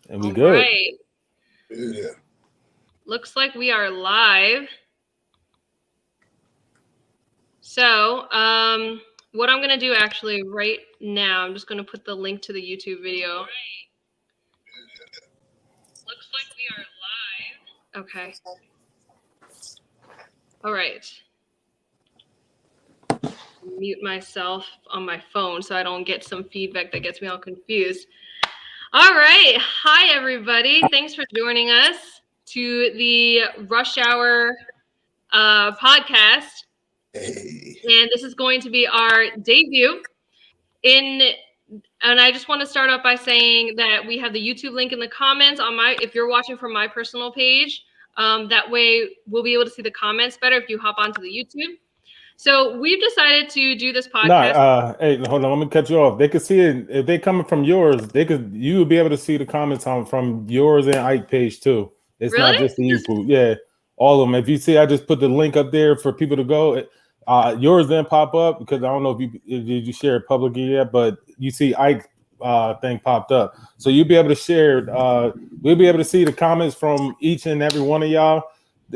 And we All good. right. Yeah. Looks like we are live. So, what I'm going to do actually right now, I'm just going to put the link to the YouTube video. Looks like we are live. Okay. All right. Mute myself on my phone so I don't get some feedback that gets me all confused. All right. Hi, everybody. Thanks for joining us to the Rush Hour podcast. Hey. And this is going to be our debut. And I just want to start off by saying that we have the YouTube link in the comments on if you're watching from my personal page. That way we'll be able to see the comments better if you hop onto the YouTube. So we've decided to do this podcast. Hey, hold on. Let me cut you off. They could see it if they coming from yours. You would be able to see the comments from yours and Ike page too. It's Really? not just the YouTube. Yeah, all of them. If you see, I just put the link up there for people to go. Yours then pop up because I don't know if you share it publicly yet, but you see Ike thing popped up, so you'll be able to share. We'll be able to see the comments from each and every one of y'all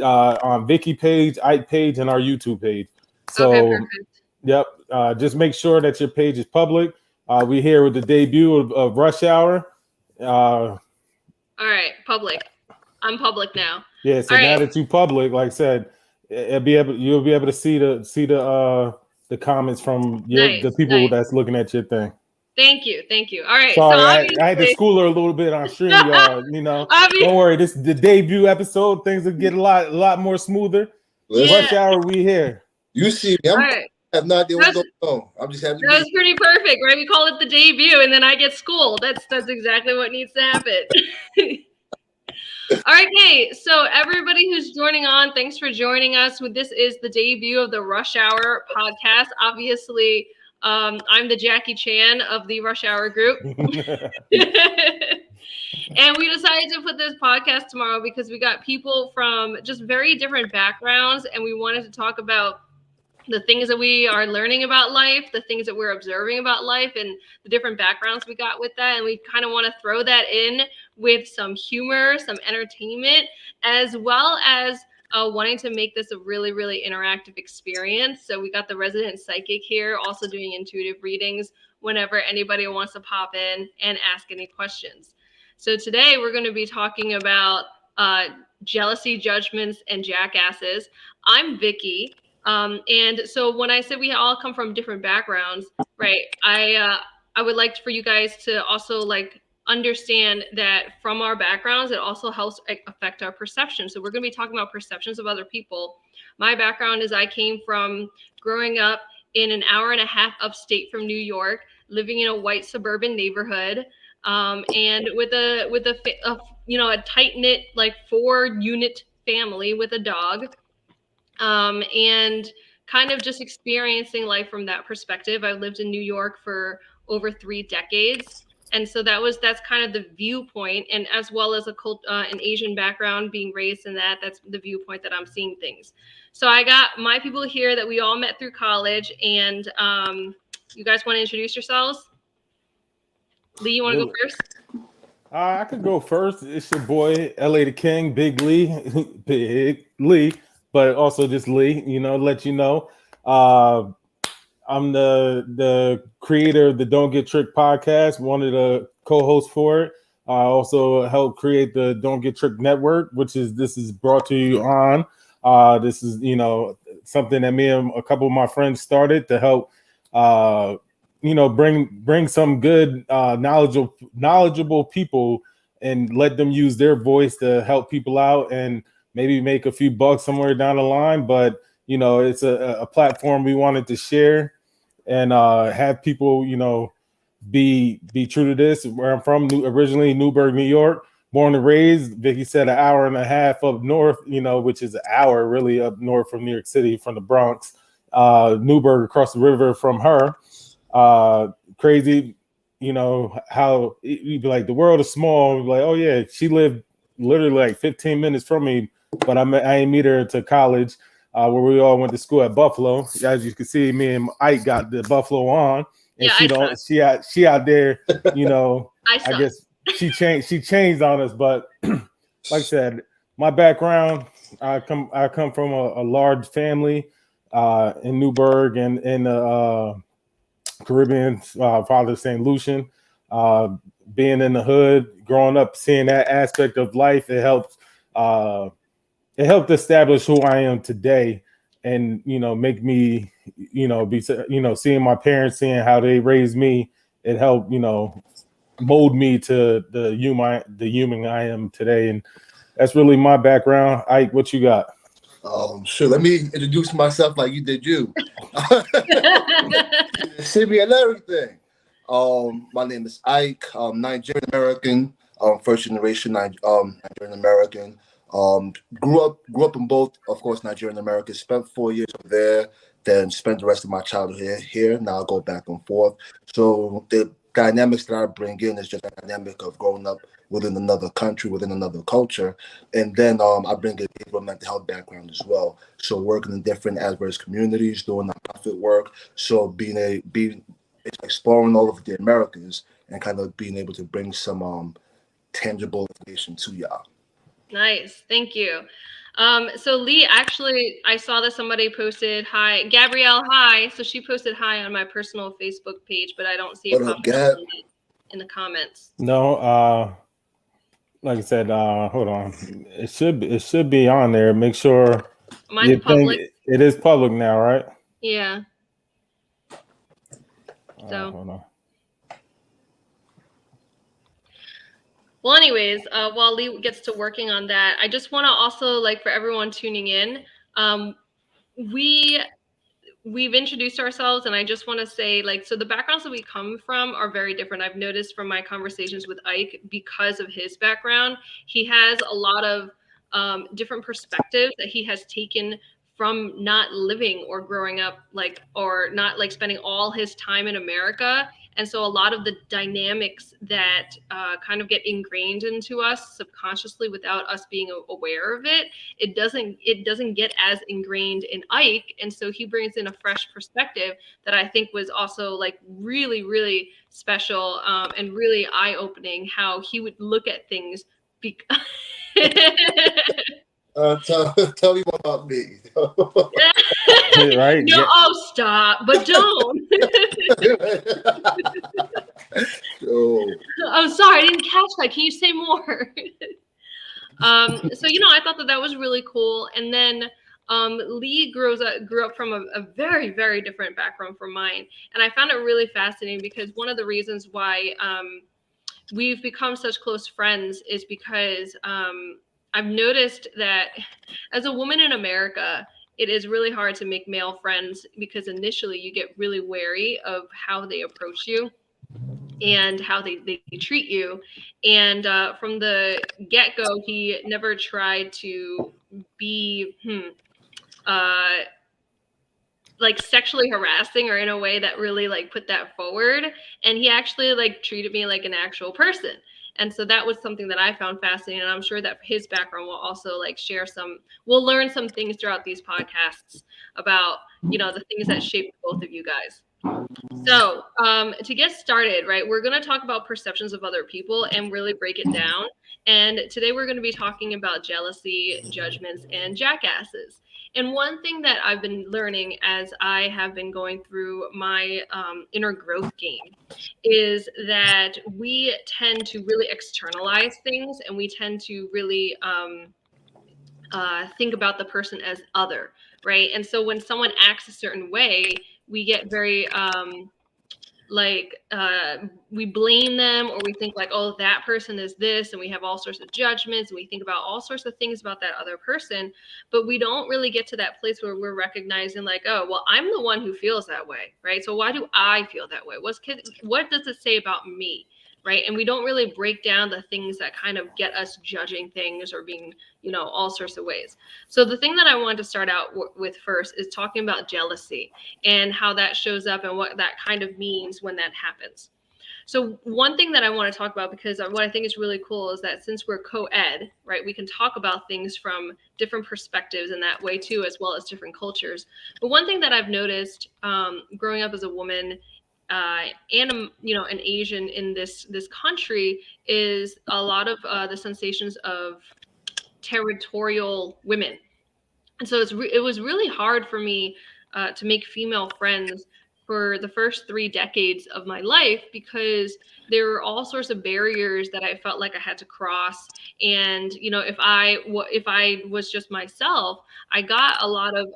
on Vicky page, Ike page, and our YouTube page. So. Okay, perfect. Yep. Just make sure that your page is public. We're here with the debut of Rush Hour. All right, public. I'm public now. Yeah. So now that you public, like I said, you'll be able to see the comments from the people that's looking at your thing. Thank you. All right. Sorry, so I had to school her a little bit on StreamYard. Don't worry. This is the debut episode. Things will get a lot more smoother. Yeah. Rush Hour, we here. You see me. I have no idea what's going on. I'm just happy. That was pretty perfect, right? We call it the debut, and then I get schooled. That's exactly what needs to happen. All right, hey, so everybody who's joining on, thanks for joining us. This is the debut of the Rush Hour podcast. Obviously, I'm the Jackie Chan of the Rush Hour group. And we decided to put this podcast tomorrow because we got people from just very different backgrounds, and we wanted to talk about the things that we are learning about life, the things that we're observing about life, and the different backgrounds we got with that. And we kind of want to throw that in with some humor, some entertainment, as well as wanting to make this a really, really interactive experience. So we got the resident psychic here also doing intuitive readings whenever anybody wants to pop in and ask any questions. So today we're going to be talking about jealousy, judgments, and jackasses. I'm Vicky. And so when I said we all come from different backgrounds, right, I would like for you guys to also understand that from our backgrounds, it also helps affect our perception. So we're going to be talking about perceptions of other people. My background is I came from growing up in an hour and a half upstate from New York, living in a white suburban neighborhood, and with a tight-knit 4-unit family with a dog. And kind of just experiencing life from that perspective. I lived in New York for over 3 decades. And so that's kind of the viewpoint, and as well as an Asian background, being raised in that's the viewpoint that I'm seeing things. So I got my people here that we all met through college, and you guys want to introduce yourselves? Lee, you want to go first? I could go first. It's your boy, LA the King, Big Lee. But also just Lee, let you know. I'm the creator of the Don't Get Tricked podcast, one of the co-hosts for it. I also helped create the Don't Get Tricked network, this is brought to you on. This is, something that me and a couple of my friends started to help, bring some good, knowledgeable people and let them use their voice to help people out and maybe make a few bucks somewhere down the line. But, it's a platform we wanted to share and have people, be true to this. Where I'm from, originally Newburgh, New York, born and raised. Vicky said an hour and a half up north, which is an hour really up north from New York City, from the Bronx. Newburgh across the river from her. Crazy, how you'd be like, the world is small. Like, oh yeah, she lived literally 15 minutes from me. But I ain't meet her to college, where we all went to school at Buffalo. As you can see, me and Ike got the Buffalo on, and she out there, I guess she changed on us. But like I said, my background, I come from a large family in Newburgh and in the Caribbean, Father St. Lucian. Being in the hood, growing up, seeing that aspect of life, uh, it helped establish who I am today, and make me, be, seeing my parents, seeing how they raised me, it helped, mold me to the human I am today, and that's really my background. Ike, what you got? Sure. Let me introduce myself like you did you. See me and everything. My name is Ike. Nigerian American. First generation Nigerian American. Grew up in both, of course, Nigerian American. Spent 4 years over there, then spent the rest of my childhood here. Now I go back and forth. So the dynamics that I bring in is just a dynamic of growing up within another country, within another culture, and then I bring a behavioral mental health background as well. So working in different adverse communities, doing nonprofit work. So being exploring all of the Americans and kind of being able to bring some tangible information to y'all. Nice. Thank you. So Lee, actually, I saw that somebody posted hi. Gabrielle, hi. So she posted hi on my personal Facebook page, but I don't see it What up, popping Gab? up in the comments. No, like I said, hold on. It should be on there. Make sure Mine's public. it is public now, right? Yeah. So hold on. well, anyways, while Lee gets to working on that, I just want to also, like, for everyone tuning in, we've introduced ourselves, and I just want to say, like, so the backgrounds that we come from are very different. I've noticed from my conversations with Ike, because of his background, he has a lot of different perspectives that he has taken from not living or growing up, like, or not like spending all his time in America. And so a lot of the dynamics that kind of get ingrained into us subconsciously without us being aware of it, it doesn't get as ingrained in Ike. And so he brings in a fresh perspective that I think was also, like, really, really special, and really eye-opening, how he would look at things. Tell me more about me. Right? No, Yeah. oh, stop, but don't. Oh. I'm sorry, I didn't catch that. Can you say more? So, I thought that was really cool. And then Lee grew up from a very, very different background from mine. And I found it really fascinating because one of the reasons why we've become such close friends is because I've noticed that as a woman in America, it is really hard to make male friends because initially you get really wary of how they approach you and how they treat you. And from the get-go, he never tried to be like sexually harassing or in a way that really, like, put that forward. And he actually, like, treated me like an actual person. And so that was something that I found fascinating. And I'm sure that his background will also, like, we'll learn some things throughout these podcasts about, the things that shaped both of you guys. So to get started, right, we're going to talk about perceptions of other people and really break it down. And today we're going to be talking about jealousy, judgments, and jackasses. And one thing that I've been learning as I have been going through my inner growth game is that we tend to really externalize things, and we tend to really think about the person as other, right? And so when someone acts a certain way, we get very we blame them, or we think like, oh, that person is this, and we have all sorts of judgments, and we think about all sorts of things about that other person, but we don't really get to that place where we're recognizing, like, oh, well, I'm the one who feels that way, right? So why do I feel that way? What does it say about me, right? And we don't really break down the things that kind of get us judging things or being, all sorts of ways. So the thing that I wanted to start out with first is talking about jealousy and how that shows up and what that kind of means when that happens. So one thing that I want to talk about, because what I think is really cool, is that since we're co-ed, right, we can talk about things from different perspectives in that way too, as well as different cultures. But one thing that I've noticed growing up as a woman and an Asian in this country is a lot of the sensations of territorial women. And so it was really hard for me to make female friends for the first 3 decades of my life, because there were all sorts of barriers that I felt like I had to cross. And if I was just myself, I got a lot of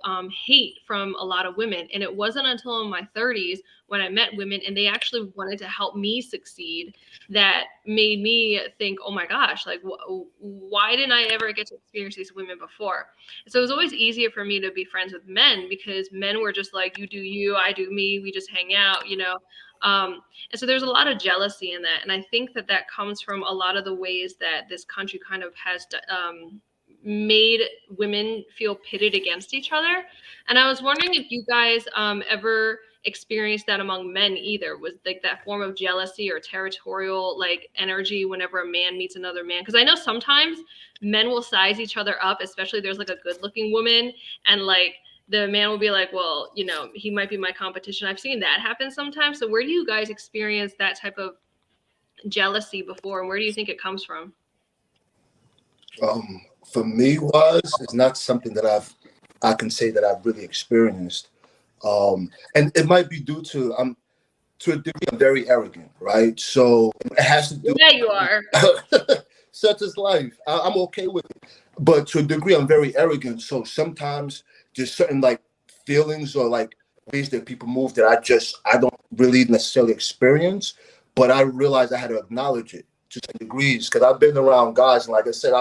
hate from a lot of women. And it wasn't until in my 30s when I met women and they actually wanted to help me succeed that made me think, oh my gosh, like why didn't I ever get to experience these women before? So it was always easier for me to be friends with men, because men were just like, you do you, I do me, we just hang out. And so there's a lot of jealousy in that. And I think that comes from a lot of the ways that this country kind of has made women feel pitted against each other. And I was wondering if you guys ever experienced that among men either, was like that form of jealousy or territorial like energy whenever a man meets another man. Because I know sometimes men will size each other up, especially if there's like a good looking woman, and like the man will be like, well, he might be my competition. I've seen that happen sometimes. So where do you guys experience that type of jealousy before, and where do you think it comes from? For me, it's not something that I can say that I've really experienced. And it might be due to to a degree I'm very arrogant, right? So it has to do. Yeah, you are. Such is life. I'm okay with it, but to a degree I'm very arrogant. So sometimes there's certain like feelings or like ways that people move that I don't really necessarily experience, but I realized I had to acknowledge it to some degrees, because I've been around guys, and like I said,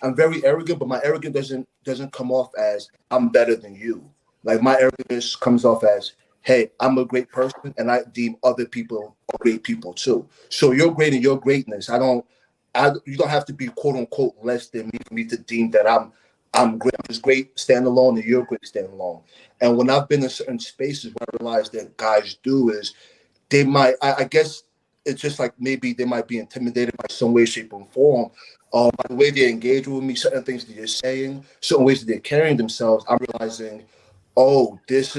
I'm very arrogant, but my arrogance doesn't come off as I'm better than you. Like my arrogance comes off as, hey, I'm a great person, and I deem other people great people too. So you're great in your greatness. You don't have to be quote unquote less than me for me to deem that I'm great. I'm just great stand alone, and you're great stand alone. And when I've been in certain spaces, what I realize that guys do is they might, I guess it's just like maybe they might be intimidated by some way, shape, or form. By the way they engage with me, certain things that they're saying, certain ways that they're carrying themselves, I'm realizing, oh, it's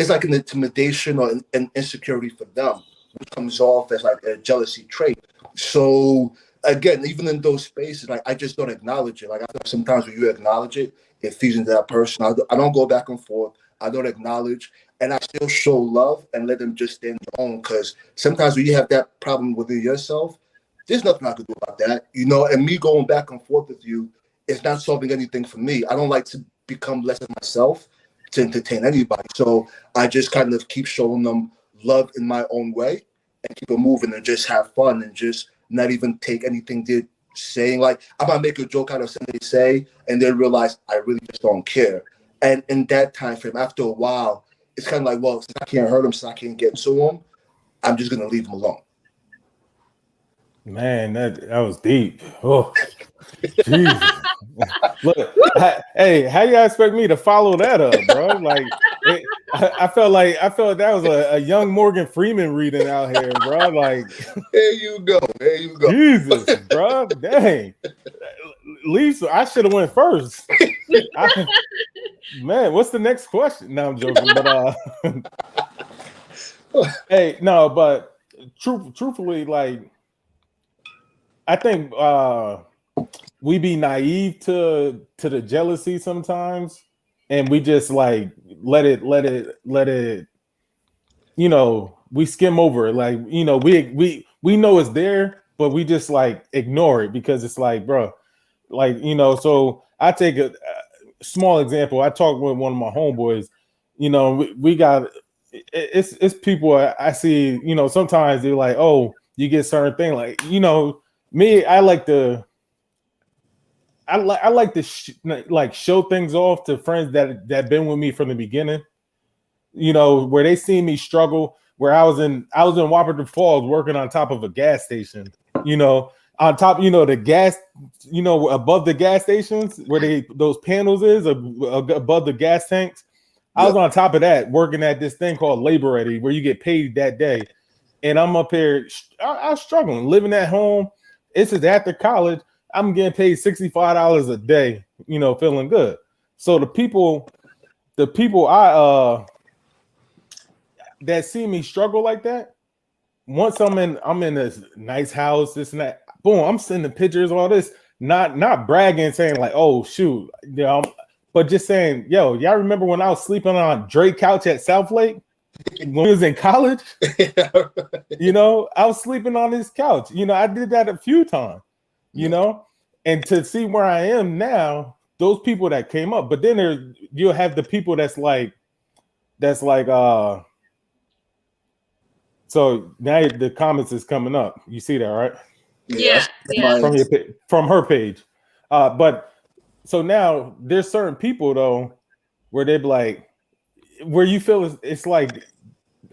like an intimidation or an insecurity for them, which comes off as like a jealousy trait. So again, even in those spaces, like I just don't acknowledge it. Like I feel like sometimes when you acknowledge it, it feeds into that person. I don't go back and forth. I don't acknowledge, and I still show love and let them just stand alone. Because sometimes when you have that problem within yourself, there's nothing I can do about that, and me going back and forth with you, it's not solving anything for me. I don't like to become less of myself to entertain anybody. So I just kind of keep showing them love in my own way and keep it moving and just have fun and just not even take anything they're saying. Like I might make a joke out of something they say and then realize I really just don't care. And in that time frame, after a while, it's kind of like, well, since I can't hurt them, since I can't get to them, I'm just going to leave them alone. Man, that was deep. Oh, Jesus. Look, hey, how you expect me to follow that up, bro? Like, I felt that was a young Morgan Freeman reading out here, bro. Like, there you go. Jesus, bro, dang. Lisa, I should have went first. Man, what's the next question? No, I'm joking, but hey, no, but truthfully, like, I think we be naive to the jealousy sometimes, and we just like let it we skim over it. Like, we know it's there, but we just like ignore it because it's like, bro, like, so I take a small example. I talked with one of my homeboys, we got it's people I see, sometimes they're like, oh, you get certain thing, like, me, I like to show things off to friends that been with me from the beginning. Where they see me struggle. Where I was in Wapperton Falls working on top of a gas station. On top, the gas, above the gas stations where those panels is above the gas tanks. I was on top of that working at this thing called Labor Ready, where you get paid that day, and I'm up here. I was struggling living at home. This is after college. I'm getting paid $65 a day, feeling good. So the people I that see me struggle like that, once I'm in this nice house, this and that, boom, I'm sending pictures, all this, not bragging, saying like, oh shoot, you know, but just saying, yo, y'all remember when I was sleeping on Drake couch at South Lake when we was in college? You know, I was sleeping on this couch. You know, I did that a few times, you know, and to see where I am now, those people that came up, but then you'll have the people that's like, so now the comments is coming up. You see that, right? Yeah. From her page. But so now there's certain people though where they be like, where you feel it's like,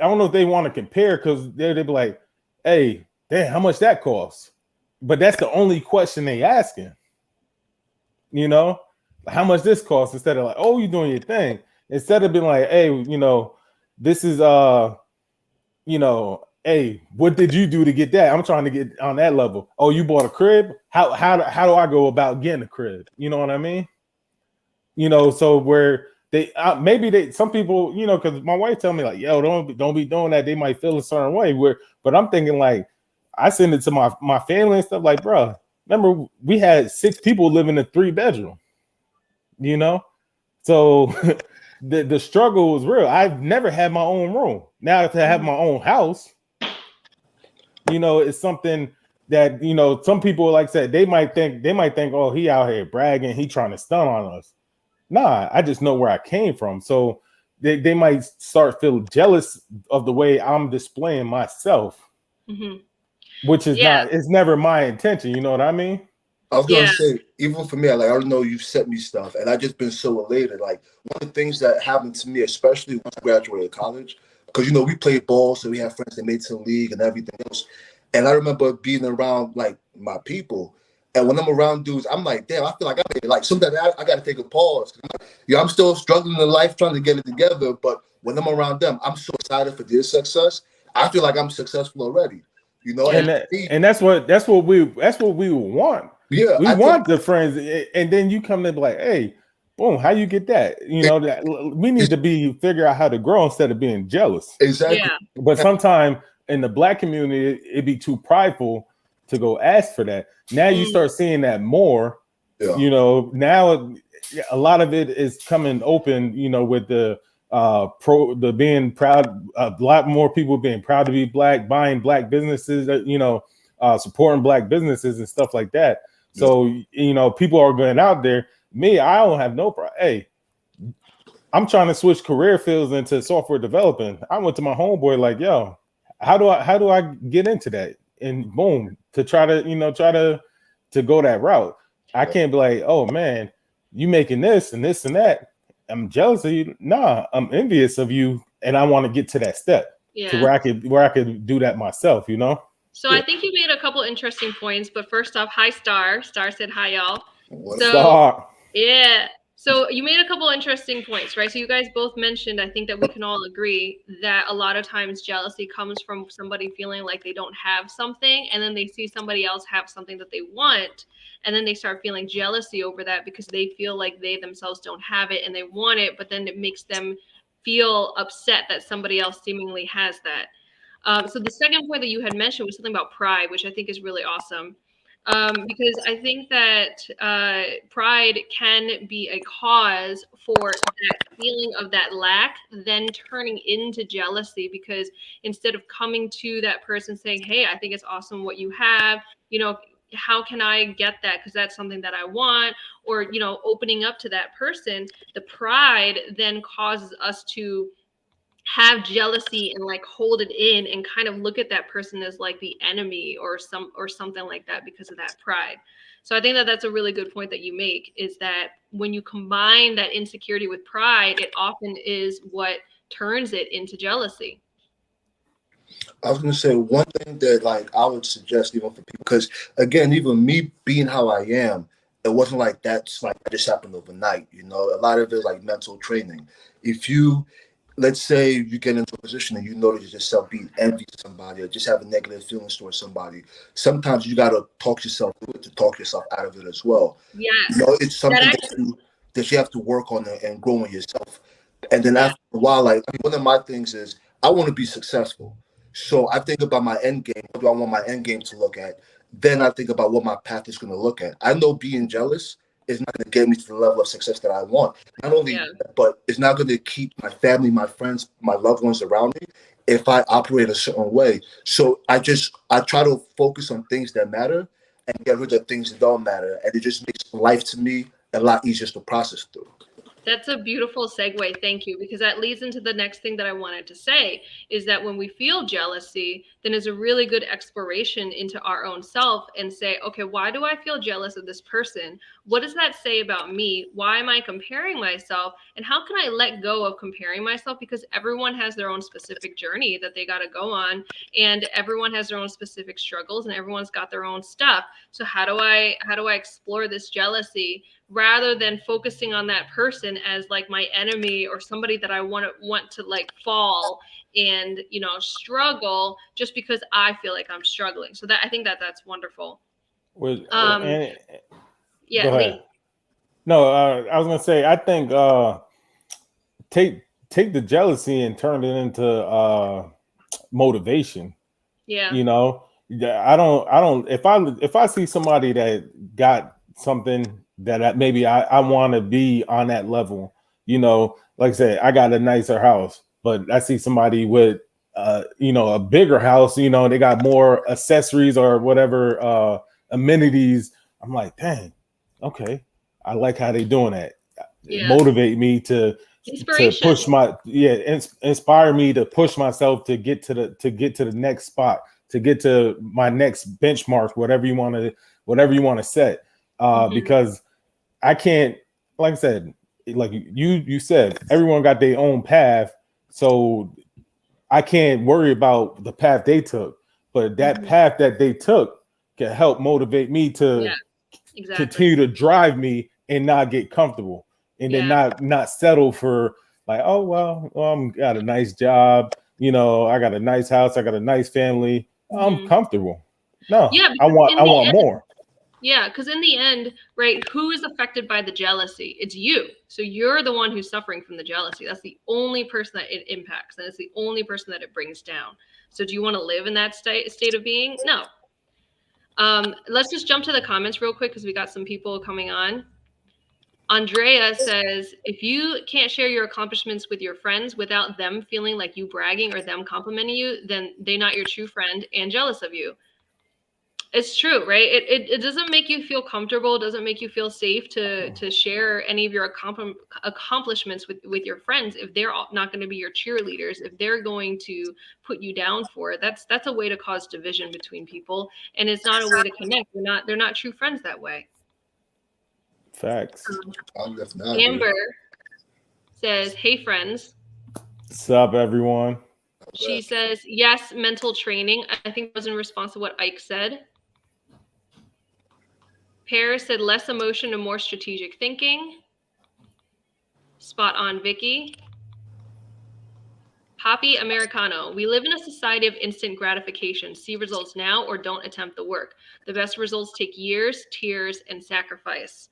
I don't know if they want to compare because they be like, hey, damn, how much that costs? But that's the only question they asking. You know, how much this costs, instead of like, oh, you're doing your thing. Instead of being like, hey, you know, this is you know, hey, what did you do to get that? I'm trying to get on that level. Oh, you bought a crib? How do I go about getting a crib? You know what I mean? You know, so where they maybe some people, you know, because my wife tell me like, yo, don't be doing that. They might feel a certain way. But I'm thinking like, I send it to my family and stuff like, bro, remember we had 6 people living in a 3-bedroom, you know? So the struggle was real. I've never had my own room. Now to have my own house, you know, it's something that, you know, some people, like I said, they might think, oh, he out here bragging, he trying to stun on us. Nah, I just know where I came from. So they might start feeling jealous of the way I'm displaying myself, which is it's never my intention. You know what I mean? I was gonna say, even for me, like, I don't know, you've sent me stuff, and I just been so elated. Like, one of the things that happened to me, especially once I graduated college, because you know we played ball, so we have friends that made it to the league and everything else. And I remember being around like my people, and when I'm around dudes, I'm like, damn, I feel like sometimes I got to take a pause. Yeah, I'm still struggling in life, trying to get it together. But when I'm around them, I'm so excited for their success. I feel like I'm successful already. You know, and that's what we want. Yeah, we want the friends, and then you come in and be like, hey, boom, how you get that? You know, that we need to figure out how to grow instead of being jealous. Exactly. Yeah. But sometimes in the Black community, it'd be too prideful to go ask for that. Now you start seeing that more. Yeah. You know, now a lot of it is coming open, you know, with the being proud, a lot more people being proud to be Black, buying Black businesses, you know, supporting Black businesses and stuff like that. So, you know, people are going out there. Me, I don't have no problem. Hey, I'm trying to switch career fields into software developing. I went to my homeboy like, yo, how do I get into that? And boom, to try to go that route. I can't be like, oh man, you making this and this and that. I'm jealous of you. Nah, I'm envious of you, and I want to get to that step to where I could do that myself, you know? So I think you made a couple interesting points, but first off, hi Star. Star said hi, y'all. Star. Yeah. So you made a couple interesting points, right? So you guys both mentioned, I think that we can all agree that a lot of times jealousy comes from somebody feeling like they don't have something, and then they see somebody else have something that they want, and then they start feeling jealousy over that because they feel like they themselves don't have it and they want it, but then it makes them feel upset that somebody else seemingly has that. So the second point that you had mentioned was something about pride, which I think is really awesome. Because I think that pride can be a cause for that feeling of that lack, then turning into jealousy, because instead of coming to that person saying, hey, I think it's awesome what you have, you know, how can I get that? Because that's something that I want, or, you know, opening up to that person, the pride then causes us to have jealousy and like hold it in and kind of look at that person as like the enemy or something like that because of that pride. So I think that that's a really good point that you make, is that when you combine that insecurity with pride, it often is what turns it into jealousy. I was going to say one thing that like I would suggest even for people, because again, even me being how I am, it wasn't like that's like that just happened overnight. You know, a lot of it is like mental training. If you, let's say you get into a position and you notice yourself being envious of somebody or just have a negative feelings towards somebody, sometimes you got to talk yourself through it to talk yourself out of it as well. Yes. You know, it's something that you have to work on and grow on yourself. And then after a while, like, I mean, one of my things is I want to be successful. So I think about my end game. What do I want my end game to look at? Then I think about what my path is going to look at. I know being jealous is not going to get me to the level of success that I want. Not only Yeah. that, but it's not going to keep my family, my friends, my loved ones around me if I operate a certain way. So I try to focus on things that matter and get rid of things that don't matter. And it just makes life to me a lot easier to process through. That's a beautiful segue. Thank you. Because that leads into the next thing that I wanted to say is that when we feel jealousy, then it's a really good exploration into our own self and say, okay, why do I feel jealous of this person? What does that say about me? Why am I comparing myself? And how can I let go of comparing myself? Because everyone has their own specific journey that they got to go on, and everyone has their own specific struggles, and everyone's got their own stuff. So how do I explore this jealousy rather than focusing on that person as like my enemy or somebody that I want to like fall and, you know, struggle just because I feel like I'm struggling. So that I think that that's wonderful. With Yeah, go ahead. Nate. No, I was gonna say I think take the jealousy and turn it into motivation. Yeah. You know, I don't if I see somebody that got something that maybe I want to be on that level, you know, like I said, I got a nicer house, but I see somebody with you know, a bigger house, you know, they got more accessories or whatever amenities. I'm like, dang, okay, I like how they doing that. It Yeah. motivate me to Inspiration. push my inspire me to push myself to get to the next spot, to get to my next benchmark, whatever you want to set. Because I can't, like I said, like you said, everyone got their own path, so I can't worry about the path they took, but that path that they took can help motivate me to Yeah, exactly. continue to drive me and not get comfortable, and then Yeah. not settle for like, oh well, I'm got a nice job, you know, I got a nice house, I got a nice family, I'm comfortable. No, Yeah, I because in the want end, more. yeah, because in the end, right, who is affected by the jealousy? It's you. So you're the one who's suffering from the jealousy. That's the only person that it impacts, and it's the only person that it brings down. So do you want to live in that state of being? No. Let's just jump to the comments real quick because we got some people coming on. Andrea says, if you can't share your accomplishments with your friends without them feeling like you bragging or them complimenting you, then they're not your true friend and jealous of you. It's true, right? It doesn't make you feel comfortable. It doesn't make you feel safe to share any of your accomplishments with your friends if they're not going to be your cheerleaders. If they're going to put you down for it, that's a way to cause division between people, and it's not a way to connect. They're not true friends that way. Facts. Amber says, "Hey friends." What's up, everyone? She says, "Yes, mental training." I think that was in response to what Ike said. Paris said less emotion and more strategic thinking. Spot on, Vicky. Poppy Americano. We live in a society of instant gratification. See results now or don't attempt the work. The best results take years, tears, and sacrifice.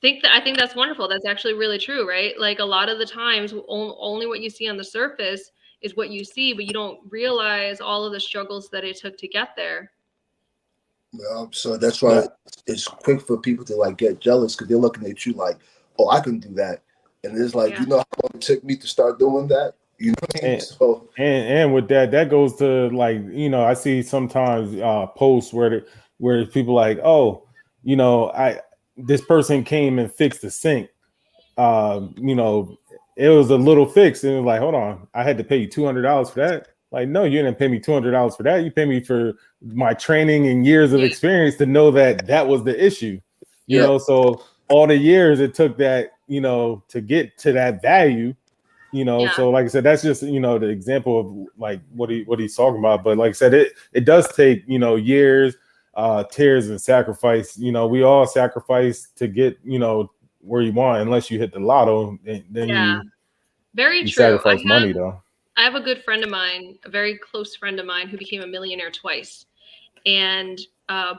I think that's wonderful. That's actually really true, right? Like a lot of the times, only what you see on the surface is what you see, but you don't realize all of the struggles that it took to get there. So that's why it's quick for people to like get jealous because they're looking at you like, oh, I can do that. And it's like, you know how long it took me to start doing that? You know what I mean? So and with that goes to like, you know, I see sometimes posts where people like, oh, you know, this person came and fixed the sink. You know, it was a little fix, and it was like, hold on, I had to pay you $200 for that. Like, no, you didn't pay me $200 for that. You pay me for my training and years of experience to know that was the issue. You know, so all the years it took that, you know, to get to that value. You know, so like I said, that's just, you know, the example of like what he's talking about. But like I said, it does take, you know, years, tears and sacrifice. You know, we all sacrifice to get, you know, where you want, unless you hit the lotto, then you sacrifice money though. I have a good friend of mine, a very close friend of mine, who became a millionaire twice. And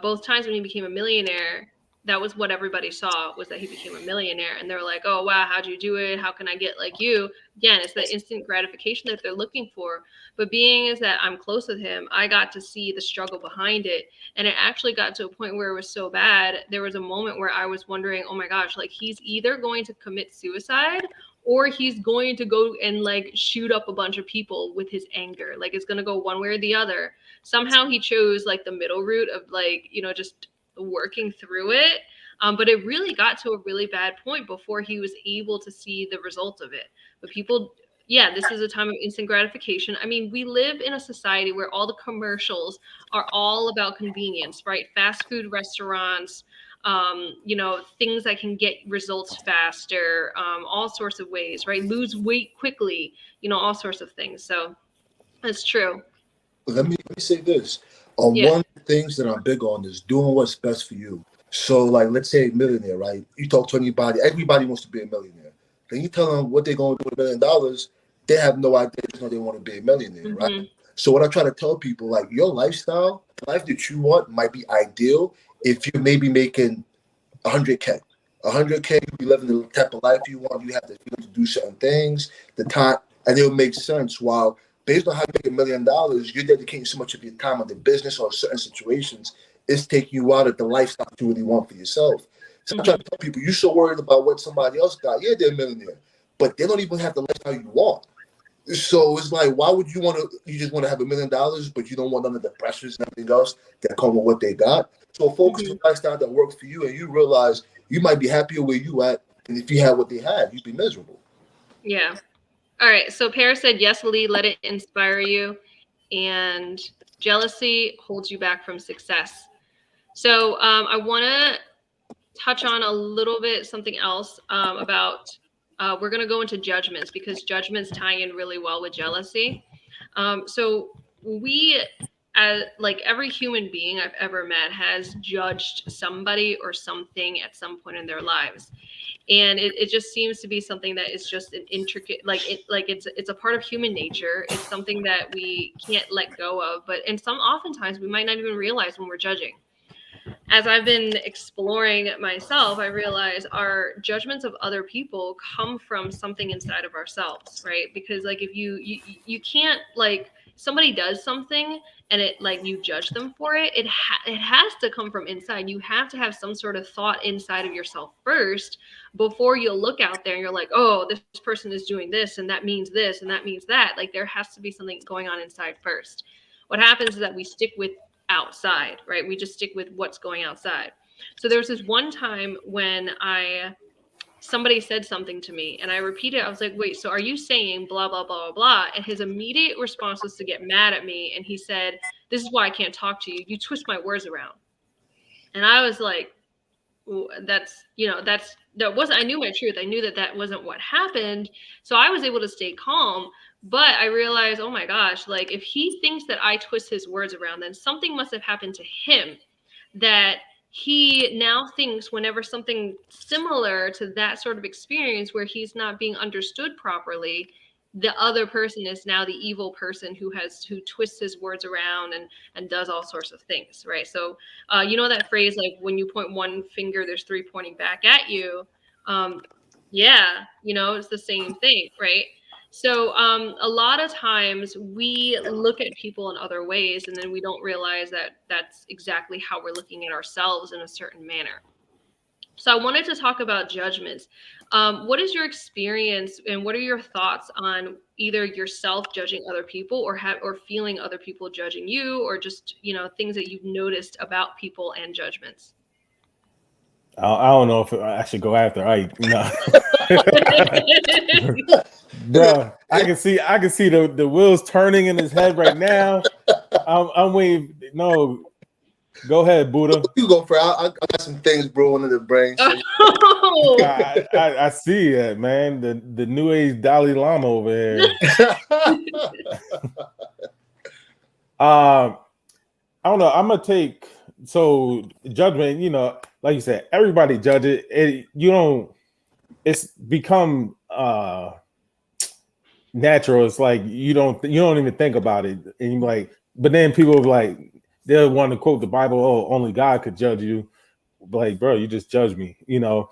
both times when he became a millionaire, that was what everybody saw, was that he became a millionaire. And they're like, oh, wow, how'd you do it? How can I get like you? Again, it's the instant gratification that they're looking for. But being is that I'm close with him, I got to see the struggle behind it. And it actually got to a point where it was so bad. There was a moment where I was wondering, oh my gosh, like he's either going to commit suicide or he's going to go and like shoot up a bunch of people with his anger. Like it's going to go one way or the other. Somehow he chose like the middle route of like, you know, just working through it. But it really got to a really bad point before he was able to see the results of it. But people, yeah, this is a time of instant gratification. I mean, we live in a society where all the commercials are all about convenience, right? Fast food restaurants, you know, things that can get results faster, all sorts of ways, right? Lose weight quickly, you know, all sorts of things. So that's true. Let me say this. Yeah. One of the things that I'm big on is doing what's best for you. So, like, let's say a millionaire, right? You talk to anybody, everybody wants to be a millionaire. Then you tell them what they're going to do with $1 million, they have no idea. They just know they want to be a millionaire, right? So what I try to tell people, like, your lifestyle, the life that you want might be ideal if you're maybe making 100K. 100K, you be living the type of life you want. You have the freedom to do certain things, the time, and it'll make sense. While based on how you make $1 million, you're dedicating so much of your time on the business or certain situations, it's taking you out of the lifestyle you really want for yourself. So I'm trying to tell people, you're so worried about what somebody else got. Yeah, they're a millionaire, but they don't even have the lifestyle you want. So it's like, why would you want to? You just want to have $1 million, but you don't want none of the pressures and everything else that come with what they got. So focus on the lifestyle that works for you, and you realize you might be happier where you at, and if you had what they had, you'd be miserable. Yeah. All right. So Paris said, yes, Lee, let it inspire you. And jealousy holds you back from success. So I want to touch on a little bit something else about, we're going to go into judgments because judgments tie in really well with jealousy. So we, as like every human being I've ever met has judged somebody or something at some point in their lives. And it just seems to be something that is just an intricate, it's a part of human nature. It's something that we can't let go of, but oftentimes we might not even realize when we're judging. As I've been exploring myself, I realize our judgments of other people come from something inside of ourselves, right? Because like if you can't, like, somebody does something and it, like, you judge them for it, it has to come from inside. You have to have some sort of thought inside of yourself first before you'll look out there and you're like, oh, this person is doing this and that means this and that means that. Like, there has to be something going on inside first. What happens is that we stick with outside, right? We just stick with what's going outside. So there was this one time when somebody said something to me and I repeated, I was like, wait, so are you saying blah, blah, blah, blah, blah? And his immediate response was to get mad at me. And he said, this is why I can't talk to you. You twist my words around. And I was like, I knew my truth. I knew that wasn't what happened. So I was able to stay calm. But I realized, oh my gosh, like if he thinks that I twist his words around, then something must have happened to him that he now thinks whenever something similar to that sort of experience where he's not being understood properly, the other person is now the evil person who twists his words around and does all sorts of things, right? So you know that phrase, like when you point one finger, there's three pointing back at you. Yeah, it's the same thing, right? So a lot of times we look at people in other ways and then we don't realize that that's exactly how we're looking at ourselves in a certain manner. So I wanted to talk about judgments. What is your experience and what are your thoughts on either yourself judging other people or feeling other people judging you, or just, things that you've noticed about people and judgments? I don't know if I should go after Ike. No. Bro, I can see the wheels turning in his head right now. I'm waiting. No, go ahead, Buddha. You go for it. I got some things brewing in the brain. So. I see it, man. The new age Dalai Lama over here. I don't know. I'm gonna take judgment. Like you said, everybody judge it. It's become natural. It's like you don't even think about it, and you're like, but then people like they'll want to quote the Bible. Oh, only God could judge you. like, bro, you just judge me. You know,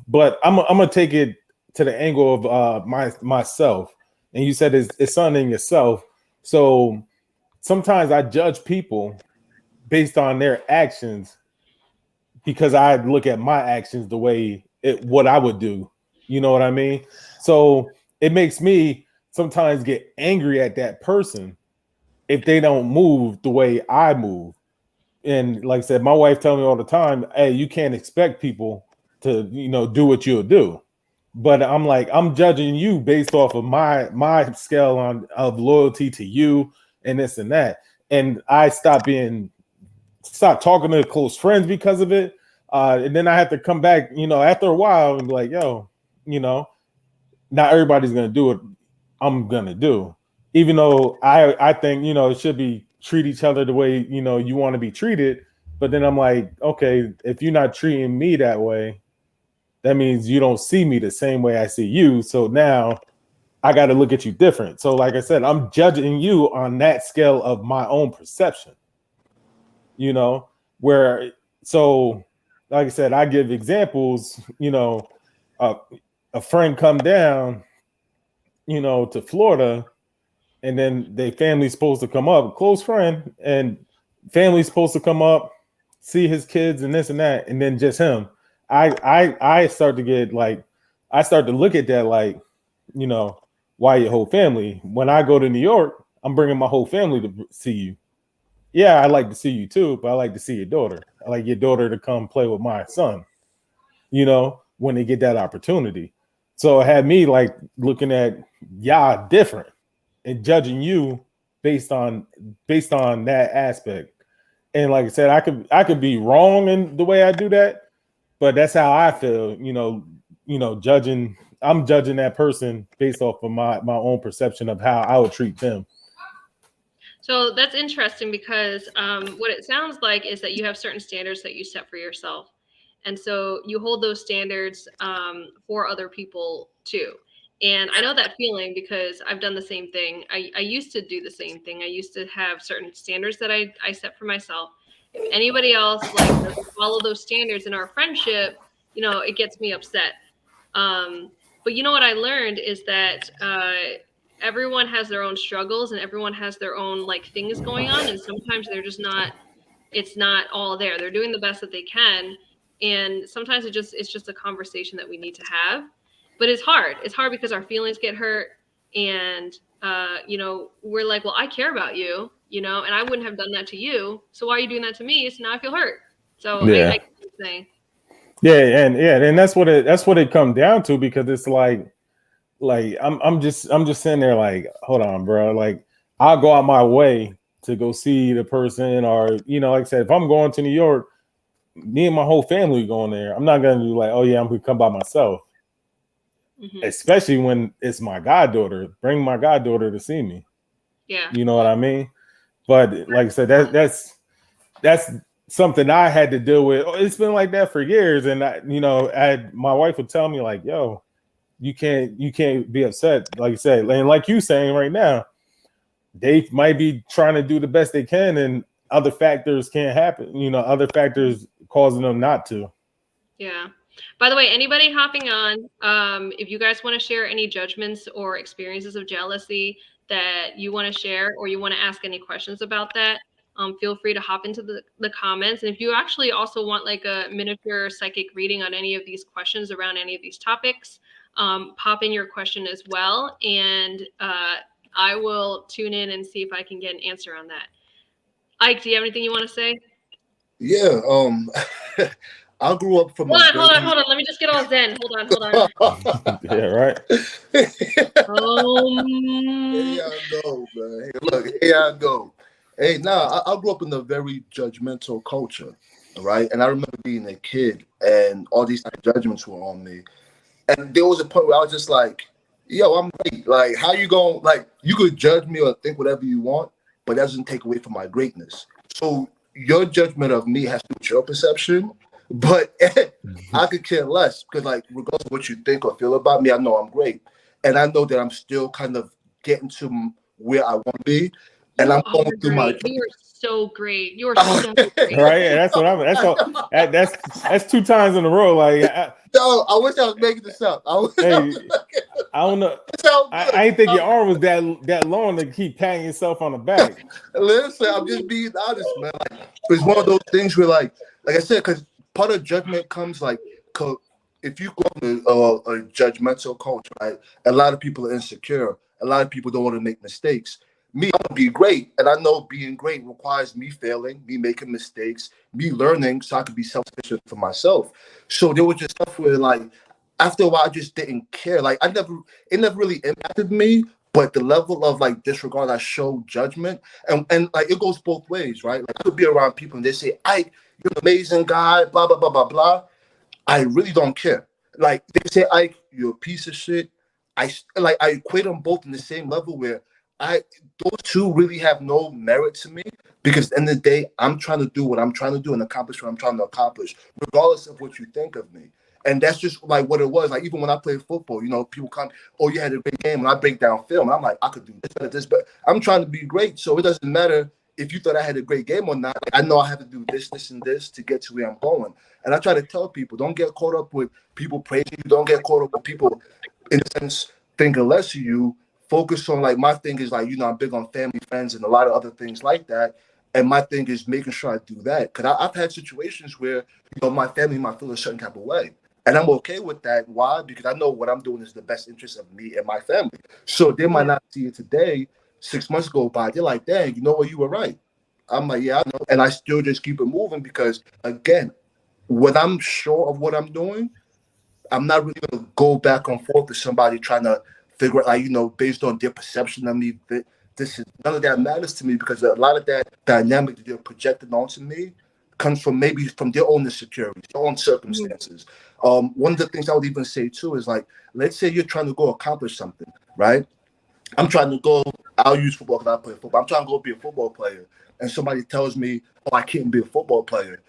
but I'm gonna take it to the angle of myself. And you said it's something in yourself. So sometimes I judge people based on their actions because I look at my actions the way what I would do. You know what I mean? So it makes me sometimes get angry at that person if they don't move the way I move. And like I said, my wife tells me all the time, hey, you can't expect people to, do what you'll do. But I'm like, I'm judging you based off of my scale of loyalty to you and this and that. And I stop talking to close friends because of it. And then I have to come back, after a while and be like, yo, not everybody's gonna do what I'm gonna do. Even though I think, it should be treat each other the way, you want to be treated. But then I'm like, okay, if you're not treating me that way, that means you don't see me the same way I see you. So now I got to look at you different. So like I said, I'm judging you on that scale of my own perception, so like I said, I give examples, a friend come down, to Florida, and then their family's supposed to come up, a close friend, and family's supposed to come up, see his kids and this and that, and then just him. I start to get like, I start to look at that like, why your whole family? When I go to New York, I'm bringing my whole family to see you. Yeah, I like to see you too, but I like to see your daughter. I like your daughter to come play with my son, when they get that opportunity. So it had me like looking at y'all different and judging you based on that aspect. And like I said, I could be wrong in the way I do that, but that's how I feel, judging. I'm judging that person based off of my own perception of how I would treat them. So that's interesting because what it sounds like is that you have certain standards that you set for yourself. And so you hold those standards for other people too. And I know that feeling because I've done the same thing. I used to do the same thing. I used to have certain standards that I set for myself. If anybody else doesn't follow those standards in our friendship, it gets me upset. But you know what I learned is that everyone has their own struggles and everyone has their own things going on. And sometimes they're just not, it's not all there. They're doing the best that they can. And sometimes it's just a conversation that we need to have. But it's hard. It's hard because our feelings get hurt. And, we're like, well, I care about you, and I wouldn't have done that to you. So why are you doing that to me? So now I feel hurt. So yeah. I keep saying. Yeah. And that's what it comes down to, because it's like I'm just sitting there like, hold on, bro. Like, I'll go out my way to go see the person, or, like I said, if I'm going to New York, me and my whole family going there. I'm not going to be like, oh yeah, I'm going to come by myself. Mm-hmm. Especially when it's my goddaughter. Bring my goddaughter to see me. Yeah. You know what I mean? But like I said, that's something I had to deal with. It's been like that for years. And my wife would tell me like, yo, you can't be upset. Like you said, and like you saying right now, they might be trying to do the best they can, and other factors can't happen. Other factors causing them not to. Yeah. By the way, anybody hopping on, if you guys want to share any judgments or experiences of jealousy that you want to share, or you want to ask any questions about that, feel free to hop into the comments. And if you actually also want a miniature psychic reading on any of these questions around any of these topics, pop in your question as well. And I will tune in and see if I can get an answer on that. Ike, do you have anything you want to say? Yeah. I grew up from. Hold on. Let me just get all zen. Hold on. Yeah, right. Here I go, man. Hey, look, here I go. Hey, I grew up in a very judgmental culture, right? And I remember being a kid, and all these judgments were on me. And there was a point where I was just like, yo, I'm great. Like, how you going? Like, you could judge me or think whatever you want, but that doesn't take away from my greatness. So your judgment of me has to do with your perception. But I could care less, because regardless of what you think or feel about me, I know I'm great. And I know that I'm still kind of getting to where I want to be. and I'm are going through my. great. You are so great. You are so great. Right, and that's what I'm. That's 2 times in a row. Like, No, I wish I was making this up. hey, I don't know. It sounds good. I didn't think your arm was that long to keep patting yourself on the back. Listen, I'm just being honest, man. Like, it's one of those things where, like I said, because part of judgment comes like, if you go to a judgmental culture, right? A lot of people are insecure. A lot of people don't want to make mistakes. Me, I want to be great, and I know being great requires me failing, me making mistakes, me learning, so I could be self-sufficient for myself. So there was just stuff where, like, after a while, I just didn't care. Like, it never really impacted me. But the level of like disregard I show judgment, and like it goes both ways, right? Like I could be around people and they say, "Ike, you're an amazing guy," blah blah blah blah blah. I really don't care. Like they say, "Ike, you're a piece of shit." I equate them both in the same level where those two really have no merit to me because at the end of the day, I'm trying to do what I'm trying to do and accomplish what I'm trying to accomplish, regardless of what you think of me. And that's just like what it was. Like even when I played football, people come, "Oh, you had a great game," and I break down film. And I'm like, I could do this, but I'm trying to be great. So it doesn't matter if you thought I had a great game or not. Like, I know I have to do this, and this to get to where I'm going. And I try to tell people, don't get caught up with people praising you. Don't get caught up with people, in a sense, thinking less of you. Focus on, like, my thing is, like, I'm big on family, friends, and a lot of other things like that. And my thing is making sure I do that. Because I've had situations where, my family might feel a certain type of way. And I'm okay with that. Why? Because I know what I'm doing is the best interest of me and my family. So they might not see it today. 6 months go by. They're like, "Dang, you know what? You were right." I'm like, "Yeah, I know." And I still just keep it moving because, again, when I'm sure of what I'm doing, I'm not really going to go back and forth to somebody trying to figure out, like, based on their perception of me. None of that matters to me because a lot of that dynamic that they're projecting onto me comes from maybe from their own insecurities, their own circumstances. One of the things I would even say too is, like, let's say you're trying to go accomplish something, right? I'm trying to go, I'll use football because I play football. I'm trying to go be a football player. And somebody tells me, "Oh, I can't be a football player."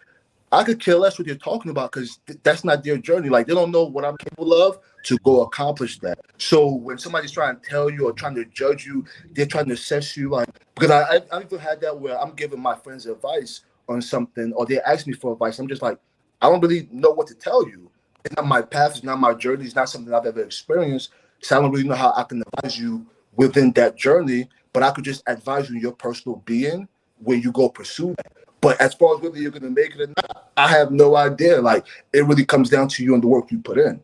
I could care less what you're talking about because that's not their journey. Like, they don't know what I'm capable of to go accomplish that. So when somebody's trying to tell you or trying to judge you, they're trying to assess you. Like, because I even had that where I'm giving my friends advice on something, or they ask me for advice. I'm just like, I don't really know what to tell you. It's not my path. It's not my journey. It's not something I've ever experienced. So I don't really know how I can advise you within that journey. But I could just advise you in your personal being where you go pursue that. But as far as whether you're going to make it or not, I have no idea. Like, it really comes down to you and the work you put in.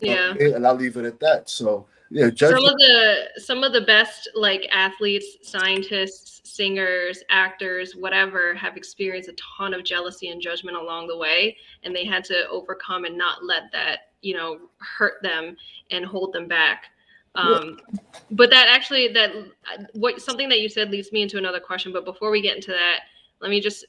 Yeah. And I'll leave it at that. So, yeah. Some of the best, like, athletes, scientists, singers, actors, whatever, have experienced a ton of jealousy and judgment along the way. And they had to overcome and not let that, hurt them and hold them back. But something that you said leads me into another question. But before we get into that, let me just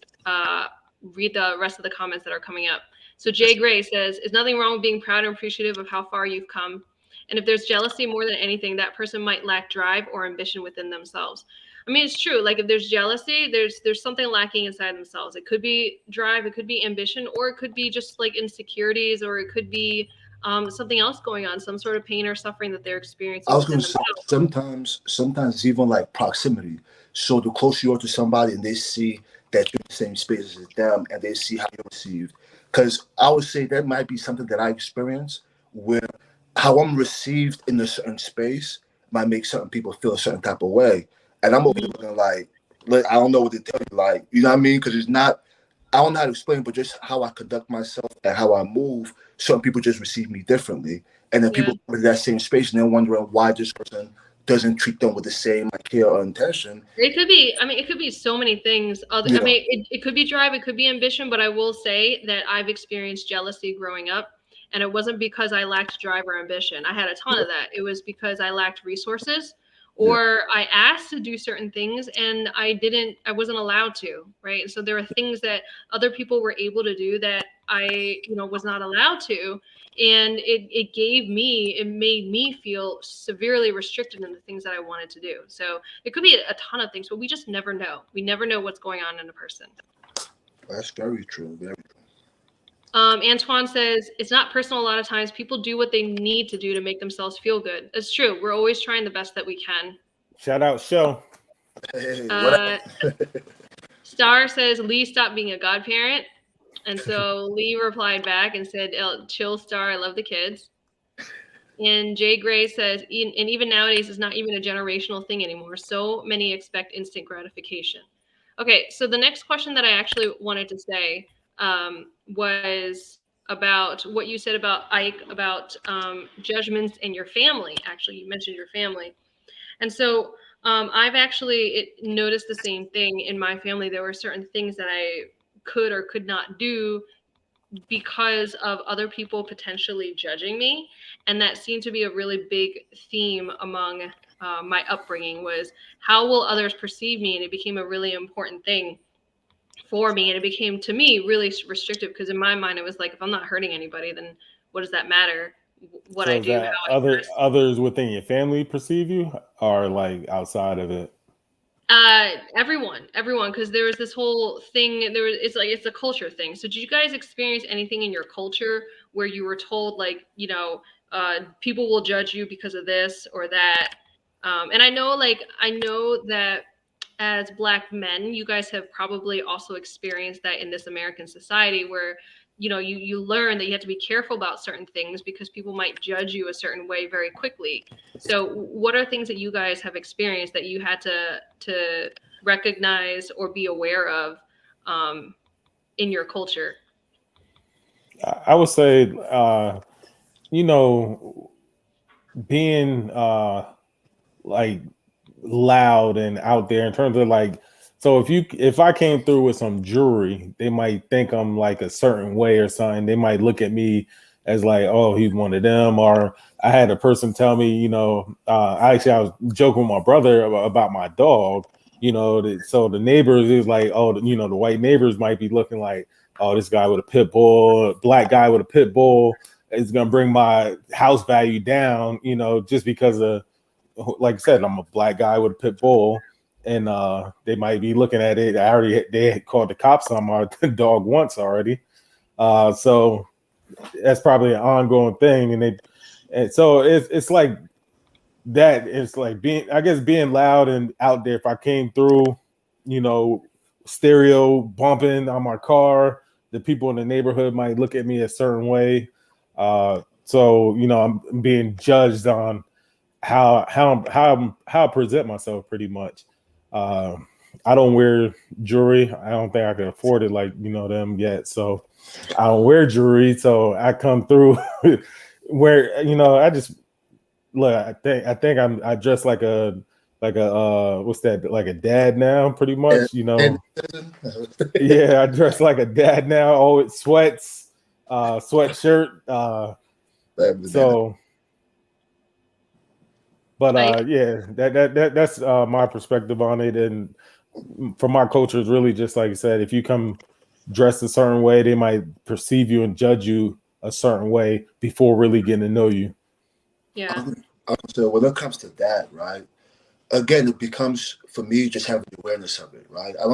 read the rest of the comments that are coming up. So Jay Gray says, "Is nothing wrong with being proud and appreciative of how far you've come. And if there's jealousy more than anything, that person might lack drive or ambition within themselves." I mean, it's true. Like, if there's jealousy, there's something lacking inside themselves. It could be drive, it could be ambition, or it could be just like insecurities, or it could be something else going on, some sort of pain or suffering that they're experiencing. I was going to say, sometimes it's even like proximity. So the closer you are to somebody and they see that you're in the same space as them and they see how you're received. Because I would say that might be something that I experience where how I'm received in a certain space might make certain people feel a certain type of way. And I'm over there looking like, I don't know what to tell you. Like, you know what I mean? Because it's not, I don't know how to explain, but just how I conduct myself and how I move, certain people just receive me differently. And then people come into that same space and they're wondering why this person doesn't treat them with the same care or intention. It could be so many things. It could be drive, it could be ambition, but I will say that I've experienced jealousy growing up, and it wasn't because I lacked drive or ambition. I had a ton of that. It was because I lacked resources, or I asked to do certain things and I wasn't allowed to, right? So there are things that other people were able to do that I, was not allowed to. And it made me feel severely restricted in the things that I wanted to do. So it could be a ton of things, but we just never know. We never know what's going on in a person. That's very true. Very true. Antoine says, "It's not personal. A lot of times people do what they need to do to make themselves feel good." It's true. We're always trying the best that we can. Shout out, Show. Hey, what? Star says Lee stopped being a godparent. And so Lee replied back and said, chill, Star, I love the kids. And Jay Gray says, and even nowadays, it's not even a generational thing anymore. So many expect instant gratification. Okay, so the next question that I actually wanted to say was about what you said about Ike, about judgments and your family. Actually, you mentioned your family. And so I've actually noticed the same thing in my family. There were certain things that I could or could not do because of other people potentially judging me. And that seemed to be a really big theme among my upbringing was how will others perceive me? And it became a really important thing for me. And it became, to me, really restrictive because in my mind, it was like, if I'm not hurting anybody, then what does that matter? What So I is do, that how I dress. others within your family perceive you, or like outside of it? Everyone, because there was this whole thing. It's a culture thing. So, did you guys experience anything in your culture where you were told, like, people will judge you because of this or that? And I know that as Black men, you guys have probably also experienced that in this American society where you learn that you have to be careful about certain things because people might judge you a certain way very quickly. So what are things that you guys have experienced that you had to recognize or be aware of in your culture? I would say, being like loud and out there in terms of like, so if I came through with some jewelry, they might think I'm like a certain way or something. They might look at me as like, oh, he's one of them. Or I had a person tell me, I was joking with my brother about my dog, so the neighbors is like, oh, the white neighbors might be looking like, oh, this guy with a pit bull, black guy with a pit bull is going to bring my house value down, just because of, like I said, I'm a black guy with a pit bull, and they might be looking at it. They had called the cops on my dog once already, so that's probably an ongoing thing. And so it's like that. It's like being loud and out there. If I came through, stereo bumping on my car, the people in the neighborhood might look at me a certain way. So I'm being judged on how I present myself pretty much. I don't wear jewelry. I don't think I can afford it like them yet. So I don't wear jewelry. So I come through where I just look. I think I dress like a what's that, like a dad now, pretty much. Yeah, I dress like a dad now. Oh, it sweats, sweatshirt. So. But yeah, that's my perspective on it, and from my culture, is really just like I said. If you come dressed a certain way, they might perceive you and judge you a certain way before really getting to know you. Yeah. So when it comes to that, right? Again, it becomes for me just having the awareness of it, right? I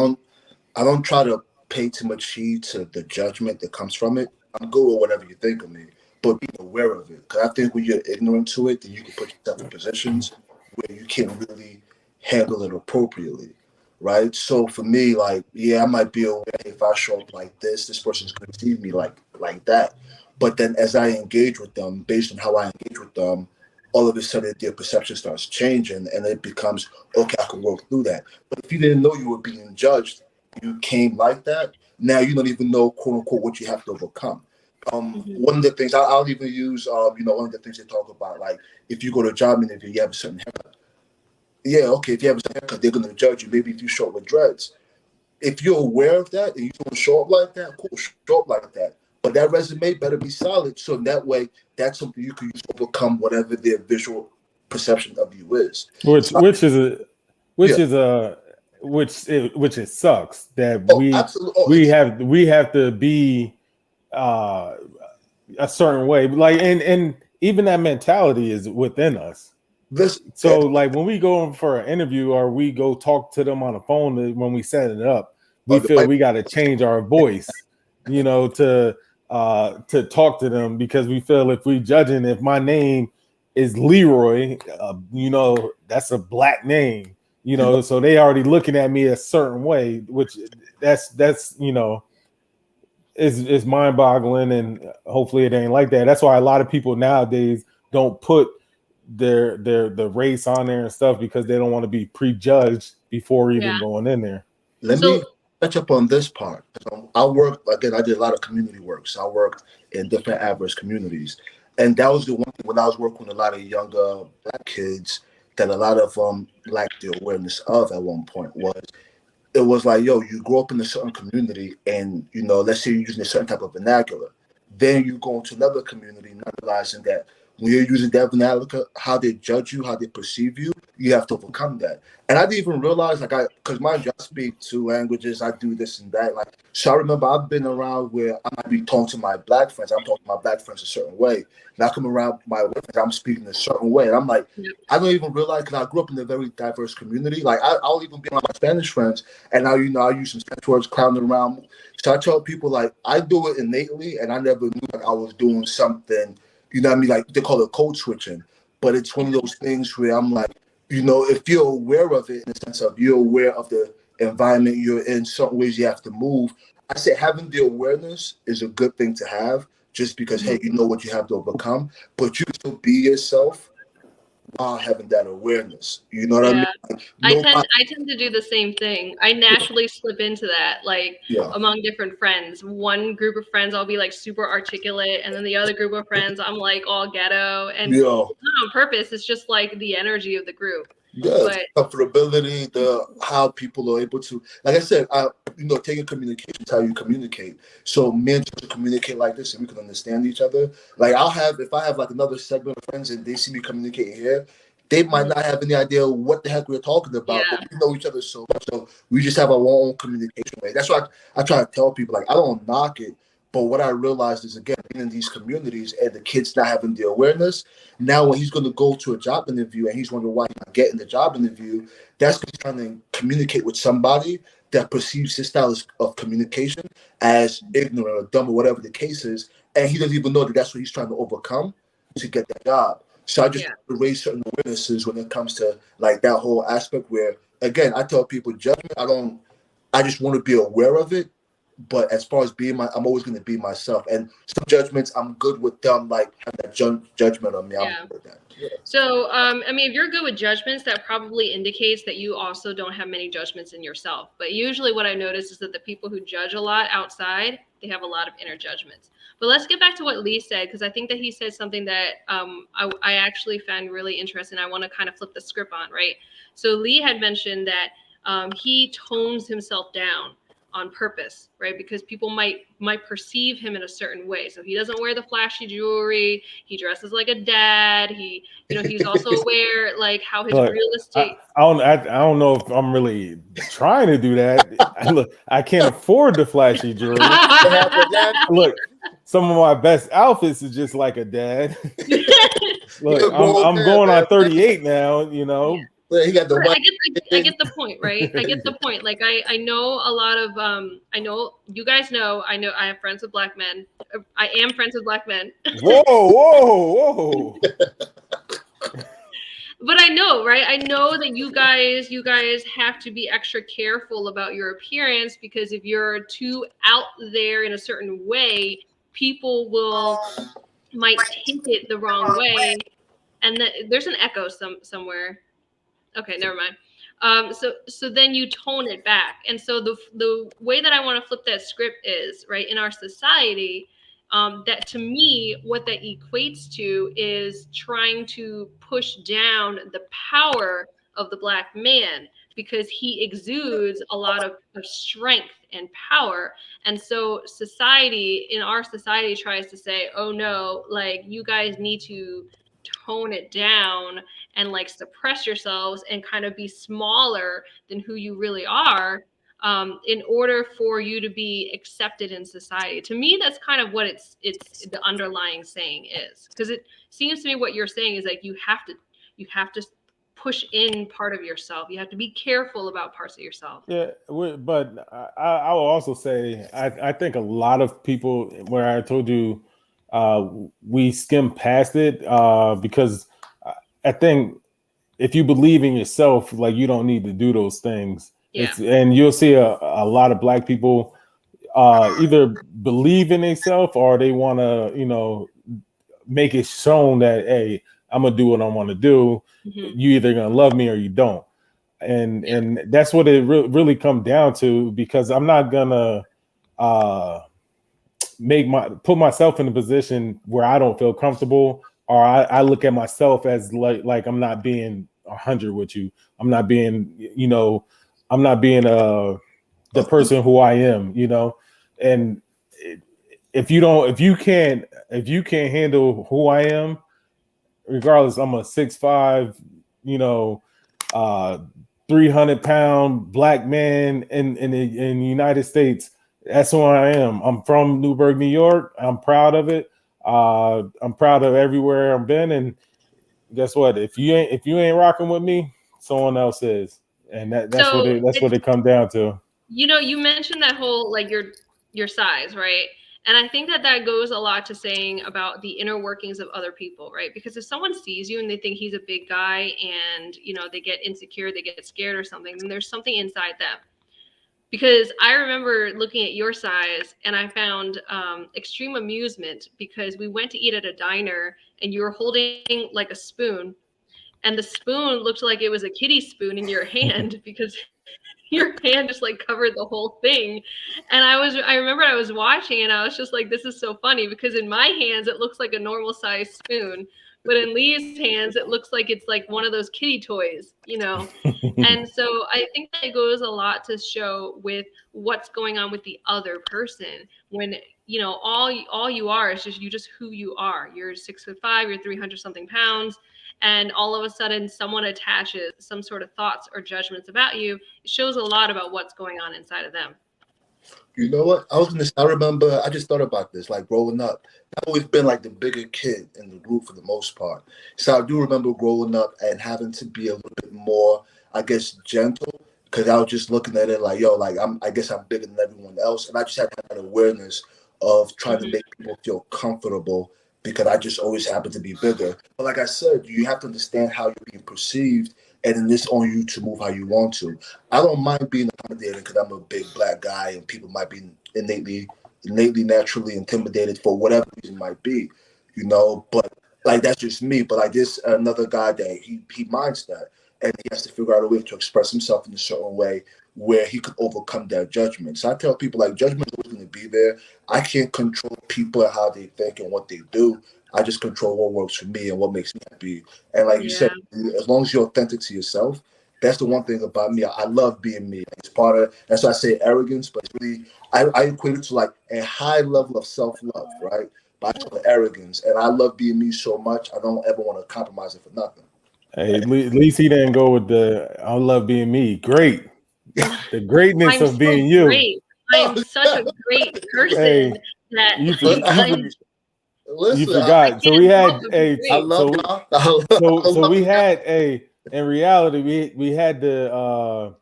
don't try to pay too much heed to the judgment that comes from it. I'm good with whatever you think of me, but be aware of it. Because I think when you're ignorant to it, then you can put yourself in positions where you can't really handle it appropriately, right? So for me, like, yeah, I might be aware if I show up like this person's going to see me like that. But then as I engage with them, based on how I engage with them, all of a sudden their perception starts changing and it becomes, okay, I can work through that. But if you didn't know you were being judged, you came like that, now you don't even know, quote unquote, what you have to overcome. One of the things I'll even use, one of the things they talk about, like if you go to a job interview, you have a certain haircut. Yeah, okay, if you have a certain haircut, they're going to judge you. Maybe if you show up with dreads. If you're aware of that and you don't show up like that, cool, show up like that. But that resume better be solid, so that way that's something you can use to overcome whatever their visual perception of you is. Which it sucks that we have to be a certain way, like, and even that mentality is within us. Like when we go in for an interview or we go talk to them on the phone, when we set it up, we feel we got to change our voice, to talk to them, because we feel if we if my name is Leroy, that's a black name, you know, so they already looking at me a certain way, which that's you know, is mind boggling, and hopefully it ain't like that. That's why a lot of people nowadays don't put the race on there and stuff, because they don't want to be prejudged before even going in there. Let me touch up on this part. I work, again, I did a lot of community work. So I worked in different adverse communities. And that was the one thing when I was working with a lot of younger Black kids that a lot of them lacked the awareness of at one point was, it was like, yo, you grow up in a certain community and, you know, let's say you're using a certain type of vernacular. Then you go into another community, not realizing that when you're using that vernacular, how they judge you, how they perceive you, you have to overcome that. And I didn't even realize, like, because mind you, I speak two languages, I do this and that. Like, so I remember I've been around where I might be talking to my Black friends, I'm talking to my Black friends a certain way. And I come around my white friends, I'm speaking a certain way. And I'm like, I don't even realize, because I grew up in a very diverse community. Like, I'll even be around my Spanish friends, and now, you know, I use some Spanish words clowning around. So I tell people, like, I do it innately, and I never knew like I was doing something, you know what I mean? Like, they call it code switching. But it's one of those things where I'm like, you know, if you're aware of it in the sense of you're aware of the environment you're in, certain ways you have to move. I say having the awareness is a good thing to have, just because, hey, you know what you have to overcome, but you still be yourself while having that awareness. You know what I mean? Like, I tend to do the same thing. I naturally slip into that, like among different friends. One group of friends, I'll be like super articulate, and then the other group of friends, I'm like all ghetto, and it's not on purpose. It's just like the energy of the group. Comfortability, how people are able to, like I said, you know, taking communication is how you communicate. So men to communicate like this, and we can understand each other. Like if I have like another segment of friends and they see me communicating here, they might not have any idea what the heck we're talking about, but we know each other so much. So we just have our own communication way. That's why I try to tell people, like, I don't knock it. But what I realized is, again, being in these communities and the kids not having the awareness, now when he's going to go to a job interview and he's wondering why he's not getting the job interview, that's because he's trying to communicate with somebody that perceives his style of communication as ignorant or dumb or whatever the case is. And he doesn't even know that that's what he's trying to overcome to get that job. So I just raise certain awarenesses when it comes to like that whole aspect where, again, I tell people judgment, I just want to be aware of it. But as far as being I'm always going to be myself. And some judgments, I'm good with them, like have that judgment on me. I'm good with that. So, I mean, if you're good with judgments, that probably indicates that you also don't have many judgments in yourself. But usually what I notice is that the people who judge a lot outside, they have a lot of inner judgments. But let's get back to what Lee said, because I think that he said something that I actually found really interesting. I want to kind of flip the script on, right? So Lee had mentioned that he tones himself down on purpose, right? Because people might perceive him in a certain way. So he doesn't wear the flashy jewelry. He dresses like a dad. He, you know, he's also aware like how his real estate. I don't know if I'm really trying to do that. I can't afford the flashy jewelry. Look, some of my best outfits is just like a dad. Look, I'm going on 38 now, you know. Yeah. He got the I get the point, right? I get the point. Like I know a lot of I know you guys know I have friends with Black men. I am friends with Black men. Whoa. But I know, right? I know that you guys have to be extra careful about your appearance, because if you're too out there in a certain way, people might take it the wrong way. And there's an echo somewhere. Okay, never mind. So then you tone it back. And so the way that I want to flip that script is, right, in our society, that to me, what that equates to is trying to push down the power of the Black man, because he exudes a lot of strength and power. And so in our society tries to say, oh no, like you guys need to tone it down and like suppress yourselves and kind of be smaller than who you really are, in order for you to be accepted in society. To me, that's kind of what it's the underlying saying is, because it seems to me what you're saying is like you have to push in part of yourself. You have to be careful about parts of yourself. Yeah, but I will also say I think a lot of people, where I told you we skim past it, because I think if you believe in yourself, like you don't need to do those things. Yeah. And you'll see a lot of black people either believe in themselves or they want to, make it shown that, hey, I'm gonna do what I want to do. Mm-hmm. You either gonna love me or you don't. And that's what it really come down to, because I'm not gonna put myself in a position where I don't feel comfortable, or I look at myself as like I'm not being 100 with you. I'm not being, I'm not being the person who I am, and if you can't handle who I am, regardless, I'm a 6'5", uh 300-pound black man in the United States. That's who I am. I'm from Newburgh, New York. I'm proud of it. I'm proud of everywhere I've been. And guess what? If you ain't rocking with me, someone else is. And that's what it comes down to. You mentioned that whole like your size, right? And I think that goes a lot to saying about the inner workings of other people, right? Because if someone sees you and they think he's a big guy and, they get insecure, they get scared or something, then there's something inside them. Because I remember looking at your size and I found extreme amusement because we went to eat at a diner and you were holding like a spoon, and the spoon looked like it was a kiddie spoon in your hand because your hand just like covered the whole thing. And I remember I was watching and I was just like, this is so funny, because in my hands it looks like a normal size spoon, but in Lee's hands it looks like it's like one of those kitty toys. And so I think that it goes a lot to show with what's going on with the other person when all you are is just who you are. You're 6'5", you're 300 something pounds, and all of a sudden someone attaches some sort of thoughts or judgments about you. It shows a lot about what's going on inside of them. You know what? I remember, I just thought about this, like growing up. I've always been like the bigger kid in the group for the most part. So I do remember growing up and having to be a little bit more, I guess, gentle, because I was just looking at it like, yo, like I guess I'm bigger than everyone else. And I just had that awareness of trying to make people feel comfortable, because I just always happen to be bigger. But like I said, you have to understand how you're being perceived, and then it's on you to move how you want to. I don't mind being accommodating because I'm a big black guy and people might be innately, naturally intimidated for whatever reason it might be, but like that's just me. But like this another guy that he minds that, and he has to figure out a way to express himself in a certain way where he could overcome that judgment. So I tell people, like, judgment is always going to be there. I can't control people and how they think and what they do. I just control what works for me and what makes me happy. And like you said, as long as you're authentic to yourself, that's the one thing about me. I love being me. It's part of, that's why I say arrogance, but it's really, I equate it to like a high level of self-love, right? But I call it arrogance. And I love being me so much, I don't ever want to compromise it for nothing. Hey, at least he didn't go with I love being me. Great. The greatness of being you. Great. I am such a great person. Hey, that you forgot. So we had we had in reality we had the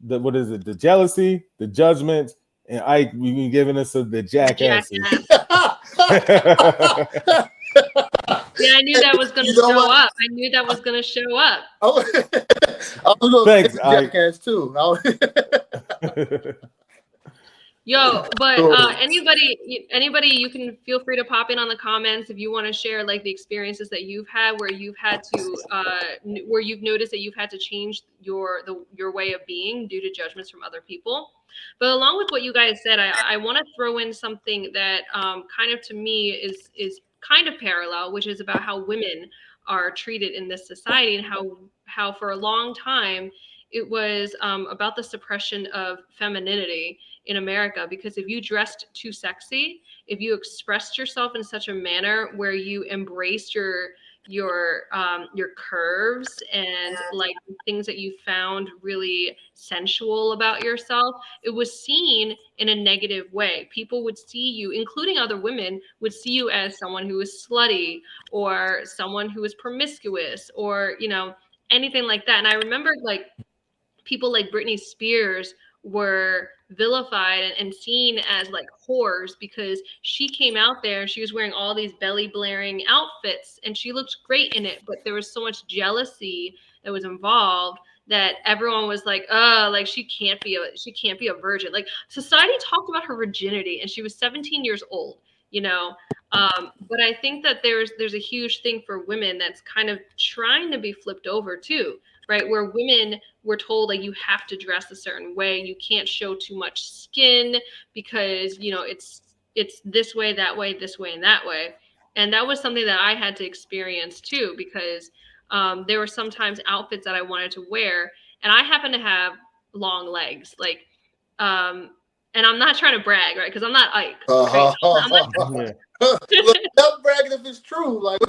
what is it? The jealousy, the judgment, and Ike we giving us the jackasses. Yeah, I knew that was going to show up. I knew that was going to show up. I was going to jackass too. Yo, but anybody, you can feel free to pop in on the comments if you want to share like the experiences that you've had where you've had to, where you've noticed that you've had to change your way of being due to judgments from other people. But along with what you guys said, I want to throw in something that kind of to me is kind of parallel, which is about how women are treated in this society and how for a long time it was about the suppression of femininity in America. Because if you dressed too sexy, if you expressed yourself in such a manner where you embraced your curves and like things that you found really sensual about yourself, it was seen in a negative way. People would see you, including other women, would see you as someone who was slutty or someone who was promiscuous or, anything like that. And I remember like people like Britney Spears were vilified and seen as like whores because she came out there and she was wearing all these belly blaring outfits and she looked great in it, but there was so much jealousy that was involved, that everyone was like she can't be a virgin. Like society talked about her virginity, and she was 17 years old, you know. But I think that there's a huge thing for women that's kind of trying to be flipped over too, right? Where women were told like you have to dress a certain way, you can't show too much skin because it's this way, that way, this way, and that way. And that was something that I had to experience too, because there were sometimes outfits that I wanted to wear, and I happen to have long legs, like, and I'm not trying to brag, right? Because I'm not Ike. Right? Look, not bragging if it's true. Like,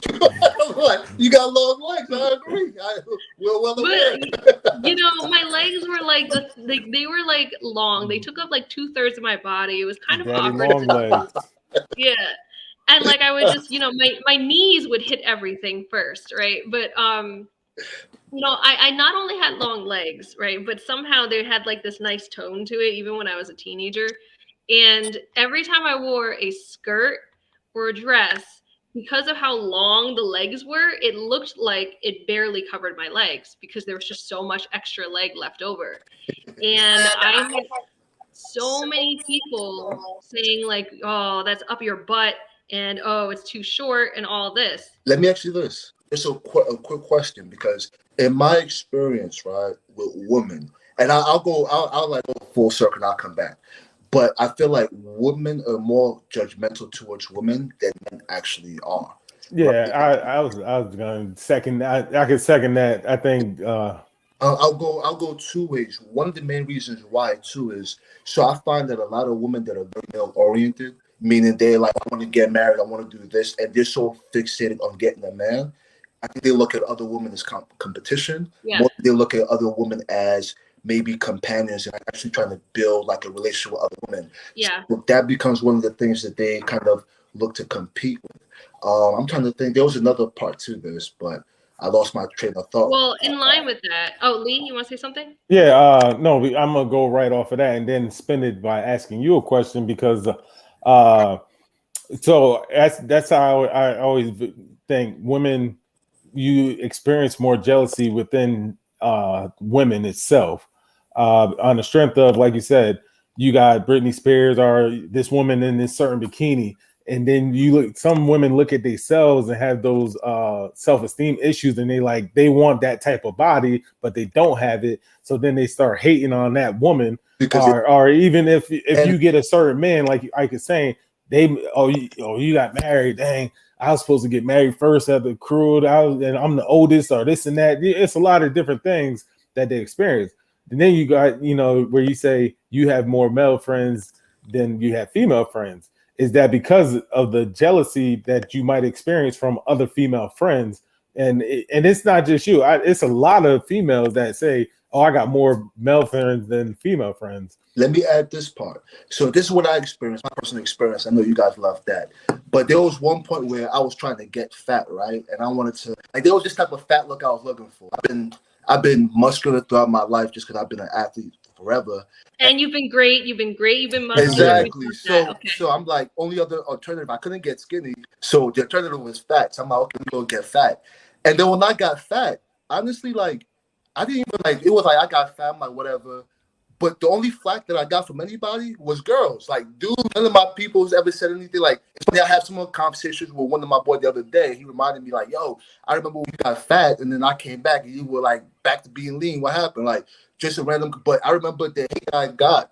you got long legs. I agree. Well aware. My legs were they were like long. They took up like 2/3 of my body. It was kind of Daddy awkward. long legs. Yeah. And like I would just, my knees would hit everything first, right? But I not only had long legs, right? But somehow they had like this nice tone to it, even when I was a teenager. And every time I wore a skirt or a dress, because of how long the legs were, it looked like it barely covered my legs because there was just so much extra leg left over. And I had so many people saying like, oh, that's up your butt, and oh, it's too short, and all this. Let me ask you this. It's a quick question, because in my experience, right, with women, and I'll like go full circle and I'll come back. But I feel like women are more judgmental towards women than men actually are. Yeah, right? I was going to second. I could second that. I think I'll go two ways. One of the main reasons why too is, so I find that a lot of women that are very male oriented, meaning they're like, I want to get married, I want to do this, and they're so fixated on getting a man. I think they look at other women as competition. Yeah. More they look at other women as maybe companions and actually trying to build like a relationship with other women. Yeah. So that becomes one of the things that they kind of look to compete with. I'm trying to think. There was another part to this, but I lost my train of thought. Well, in line with that, Lee, you want to say something? Yeah, no, I'm gonna go right off of that and then spin it by asking you a question, because so that's how I always think women, you experience more jealousy within women itself, on the strength of, like you said, you got Britney Spears or this woman in this certain bikini, and then some women look at themselves and have those self-esteem issues, and they want that type of body, but they don't have it. So then they start hating on that woman, or even if you get a certain man, like I could say, you got married, dang, I was supposed to get married first at the crew, and I'm the oldest, or this and that. It's a lot of different things that they experience. And then you got, where you say you have more male friends than you have female friends. Is that because of the jealousy that you might experience from other female friends? And it's not just you. It's a lot of females that say, oh, I got more male friends than female friends. Let me add this part. So this is what I experienced, my personal experience. I know you guys love that. But there was one point where I was trying to get fat, right? And I wanted to, there was this type of fat look I was looking for. I've been muscular throughout my life just because I've been an athlete forever. And you've been great. You've been muscular. Exactly. So I'm like, only other alternative, I couldn't get skinny. So the alternative was fat. So I'm like, okay, we'll get fat. And then when I got fat, honestly, like, I didn't even it was like I got fat, I'm like, whatever. But the only flack that I got from anybody was girls. Like, dude, none of my people has ever said anything. Like, it's funny, I had some conversations with one of my boys the other day. He reminded me, like, yo, I remember when you got fat and then I came back and you were like back to being lean. What happened? Like, just a random, but I remember the hate I got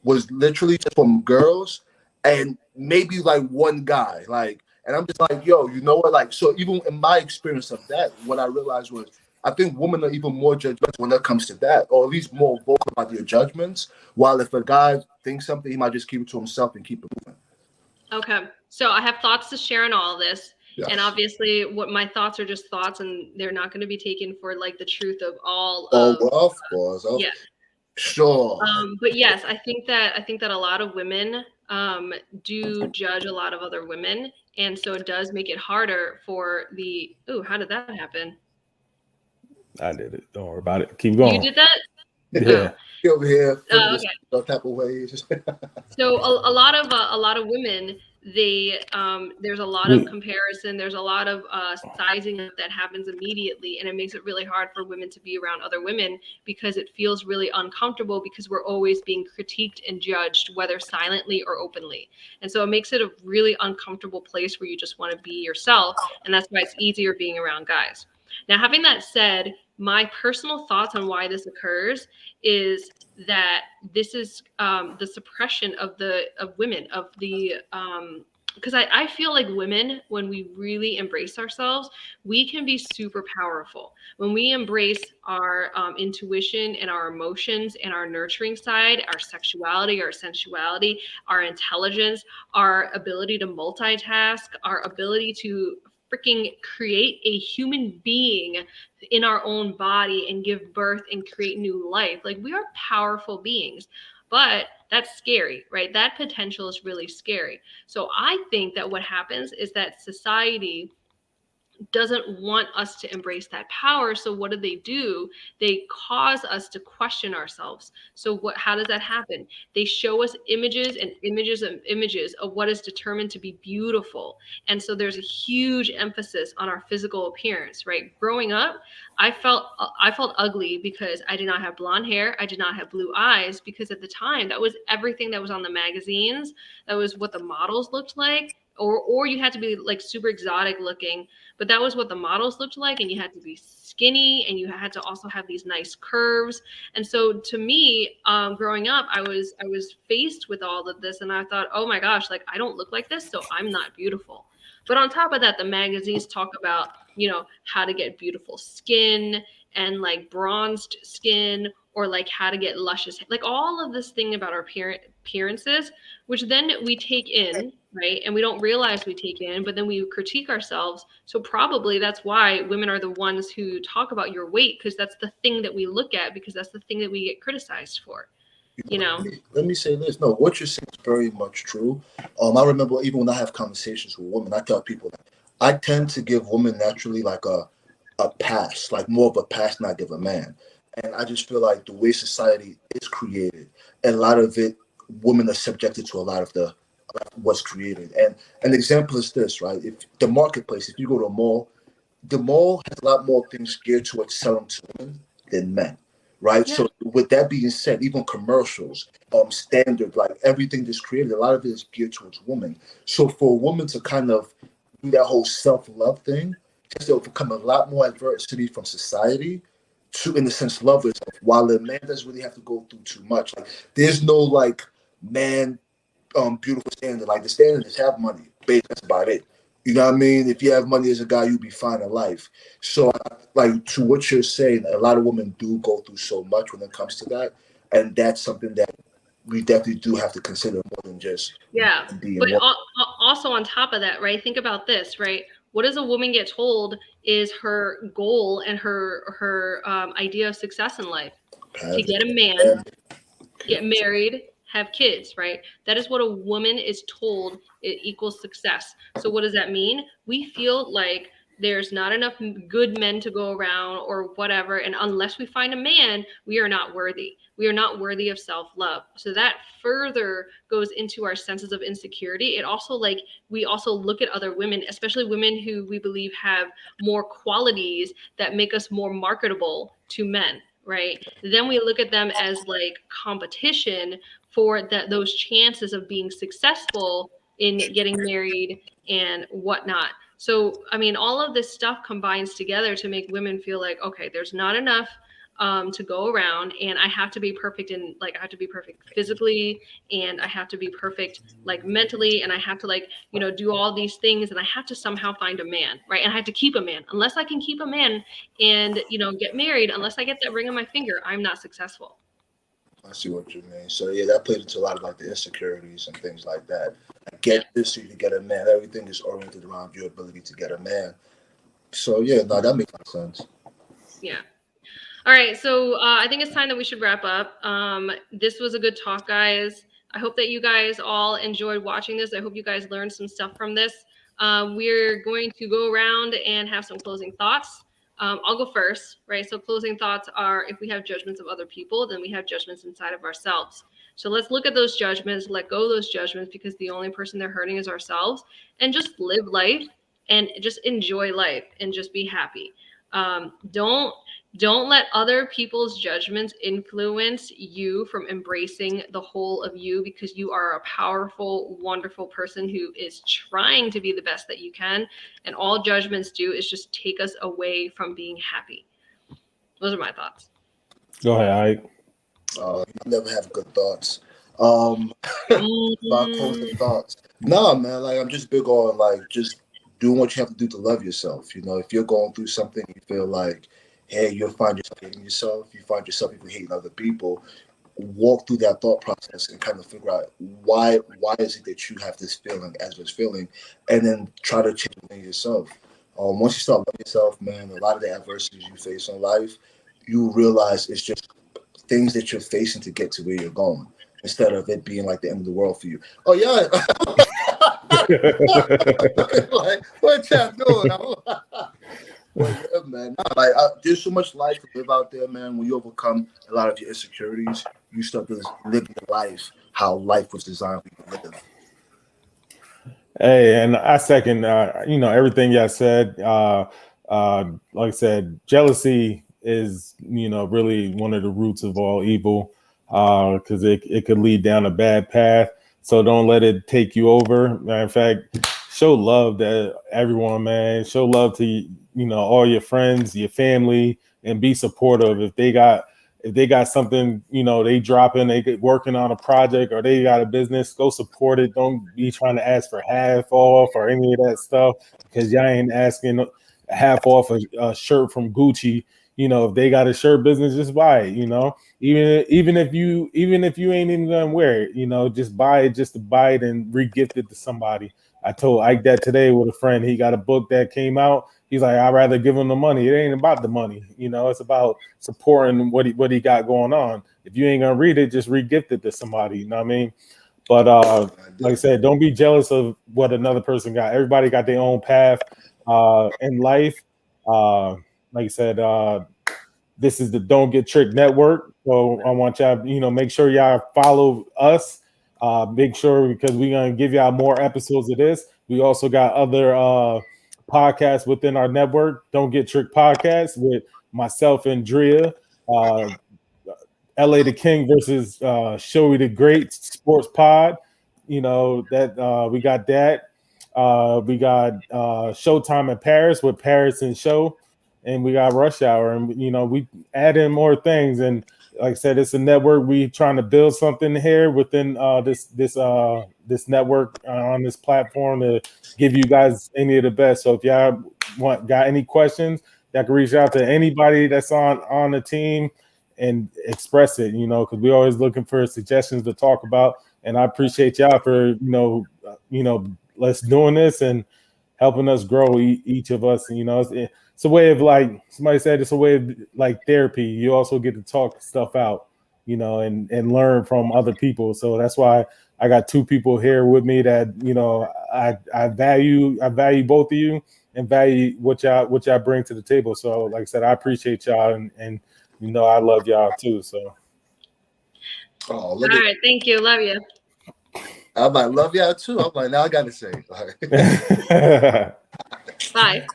was literally just from girls and maybe like one guy. Like, and I'm just like, yo, you know what? Like, so even in my experience of that, what I realized was, I think women are even more judgmental when it comes to that, or at least more vocal about their judgments. While if a guy thinks something, he might just keep it to himself and keep it moving. Okay. So I have thoughts to share on all of this. Yes. And obviously what my thoughts are just thoughts, and they're not going to be taken for like the truth of all. Well, of course. Yeah. Sure. But yes, I think that a lot of women do judge a lot of other women. And so it does make it harder for how did that happen? I did it. Don't worry about it. Keep going. You did that? Yeah. Over here. Okay. Type of ways. So a lot of women there's a lot of comparison, there's a lot of sizing up that happens immediately, and it makes it really hard for women to be around other women because it feels really uncomfortable because we're always being critiqued and judged, whether silently or openly. And so it makes it a really uncomfortable place where you just want to be yourself, and that's why it's easier being around guys. Now, having that said, my personal thoughts on why this occurs is that this is the suppression of women, of the because I feel like women, when we really embrace ourselves, we can be super powerful. When we embrace our intuition and our emotions and our nurturing side, our sexuality, our sensuality, our intelligence, our ability to multitask, our ability to freaking create a human being in our own body and give birth and create new life. Like, we are powerful beings, but that's scary, right? That potential is really scary. So I think that what happens is that society doesn't want us to embrace that power. So what do? They cause us to question ourselves. So how does that happen? They show us images and images and images of what is determined to be beautiful. And so there's a huge emphasis on our physical appearance, right? Growing up, I felt ugly because I did not have blonde hair. I did not have blue eyes, because at the time that was everything that was on the magazines. That was what the models looked like. Or you had to be like super exotic looking, but that was what the models looked like, and you had to be skinny, and you had to also have these nice curves. And so to me, growing up, I was faced with all of this, and I thought, oh my gosh, like, I don't look like this, so I'm not beautiful. But on top of that, the magazines talk about, how to get beautiful skin and like bronzed skin, or like how to get luscious, like all of this thing about our appearances, which then we take in, right? And we don't realize we take in, but then we critique ourselves. So probably that's why women are the ones who talk about your weight, because that's the thing that we look at, because that's the thing that we get criticized for. Let me say this. No, what you're saying is very much true. I remember even when I have conversations with women, I tell people that I tend to give women naturally like a pass, like more of a pass than I give a man. And I just feel like the way society is created, a lot of it, women are subjected to a lot of what's created. And an example is this, right? If the marketplace, if you go to a mall, the mall has a lot more things geared towards selling to women than men, right? Yeah. So with that being said, even commercials, standard, like everything that's created, a lot of it is geared towards women. So for a woman to kind of do that whole self-love thing, just to overcome a lot more adversity from society to, in a sense, love herself, while a man doesn't really have to go through too much. Like, there's no like man beautiful standard. Like, the standard is have money. Basically, that's about it. You know what I mean? If you have money as a guy, you'll be fine in life. So, like, to what you're saying, a lot of women do go through so much when it comes to that, and that's something that we definitely do have to consider more than just being. But also on top of that, right? Think about this, right? What does a woman get told is her goal and her idea of success in life? To get a man, get married, have kids, right? That is what a woman is told it equals success. So what does that mean? We feel like there's not enough good men to go around or whatever. And unless we find a man, we are not worthy. We are not worthy of self-love. So that further goes into our senses of insecurity. It also, like, we also look at other women, especially women who we believe have more qualities that make us more marketable to men, right? Then we look at them as like competition for those chances of being successful in getting married and whatnot. So, I mean, all of this stuff combines together to make women feel like, okay, there's not enough to go around, and I have to be perfect I have to be perfect physically, and I have to be perfect like mentally, and I have to do all these things, and I have to somehow find a man, right? And I have to keep a man. Unless I can keep a man and get married, unless I get that ring on my finger, I'm not successful. I see what you mean. So yeah, that plays into a lot of like the insecurities and things like that. Get this so you can get a man. Everything is oriented around your ability to get a man. So yeah, no, that makes sense. Yeah. All right, so I think it's time that we should wrap up. This was a good talk, guys. I hope that you guys all enjoyed watching this. I hope you guys learned some stuff from this. We're going to go around and have some closing thoughts. I'll go first, right? So closing thoughts are, if we have judgments of other people, then we have judgments inside of ourselves. So let's look at those judgments, let go of those judgments, because the only person they're hurting is ourselves, and just live life and just enjoy life and just be happy. Don't let other people's judgments influence you from embracing the whole of you, because you are a powerful, wonderful person who is trying to be the best that you can. And all judgments do is just take us away from being happy. Those are my thoughts. Go ahead, Ike. You never have good thoughts. About closing thoughts. Nah, man, like I'm just big on like just doing what you have to do to love yourself. You know, if you're going through something, you feel like, hey, you'll find yourself hating yourself. You find yourself even hating other people. Walk through that thought process and kind of figure out why is it that you have this feeling as this feeling, and then try to change it yourself. Once you start loving yourself, man, a lot of the adversities you face in life, you realize it's just things that you're facing to get to where you're going, instead of it being like the end of the world for you. Oh yeah. Like, what y'all doing? Well, yeah, man. Like, there's so much life to live out there, man. When you overcome a lot of your insecurities, you start to live your life how life was designed for you to live. Hey, and I second, everything y'all said. Like I said, jealousy is, really one of the roots of all evil, because it could lead down a bad path. So don't let it take you over. Matter of fact, show love to everyone, man. Show love to, all your friends, your family, and be supportive. If they got something, they dropping, they working on a project, or they got a business, go support it. Don't be trying to ask for half off or any of that stuff, because y'all ain't asking half off a shirt from Gucci. If they got a shirt business, just buy it. Even if you ain't even gonna wear it, just buy it just to buy it and re-gift it to somebody. I told Ike that today with a friend. He got a book that came out. He's like, I'd rather give him the money. It ain't about the money. It's about supporting what he got going on. If you ain't gonna read it, just re-gift it to somebody. You know what I mean? But like I said, don't be jealous of what another person got. Everybody got their own path in life. Like I said, this is the Don't Get Tricked Network. So I want y'all, make sure y'all follow us. Make sure, because we're gonna give y'all more episodes of this. We also got other podcasts within our network. Don't Get Tricked podcast with myself and Drea. LA the King versus Showy the Great Sports Pod. That we got that. We got Showtime in Paris with Paris and Show, and we got Rush Hour, and we add in more things. And like I said, it's a network. We trying to build something here within this network on this platform to give you guys any of the best. So if y'all got any questions, y'all can reach out to anybody that's on the team and express it, because we're always looking for suggestions to talk about. And I appreciate y'all for, let's doing this and helping us grow, each of us. It's a way of, like somebody said, it's a way of like therapy. You also get to talk stuff out, and learn from other people. So that's why I got two people here with me that, I value both of you and value what y'all bring to the table. So like I said, I appreciate y'all, and I love y'all too. So. All right, thank you. Love you. I'm like, love y'all too. I'm like, now I gotta say. Bye.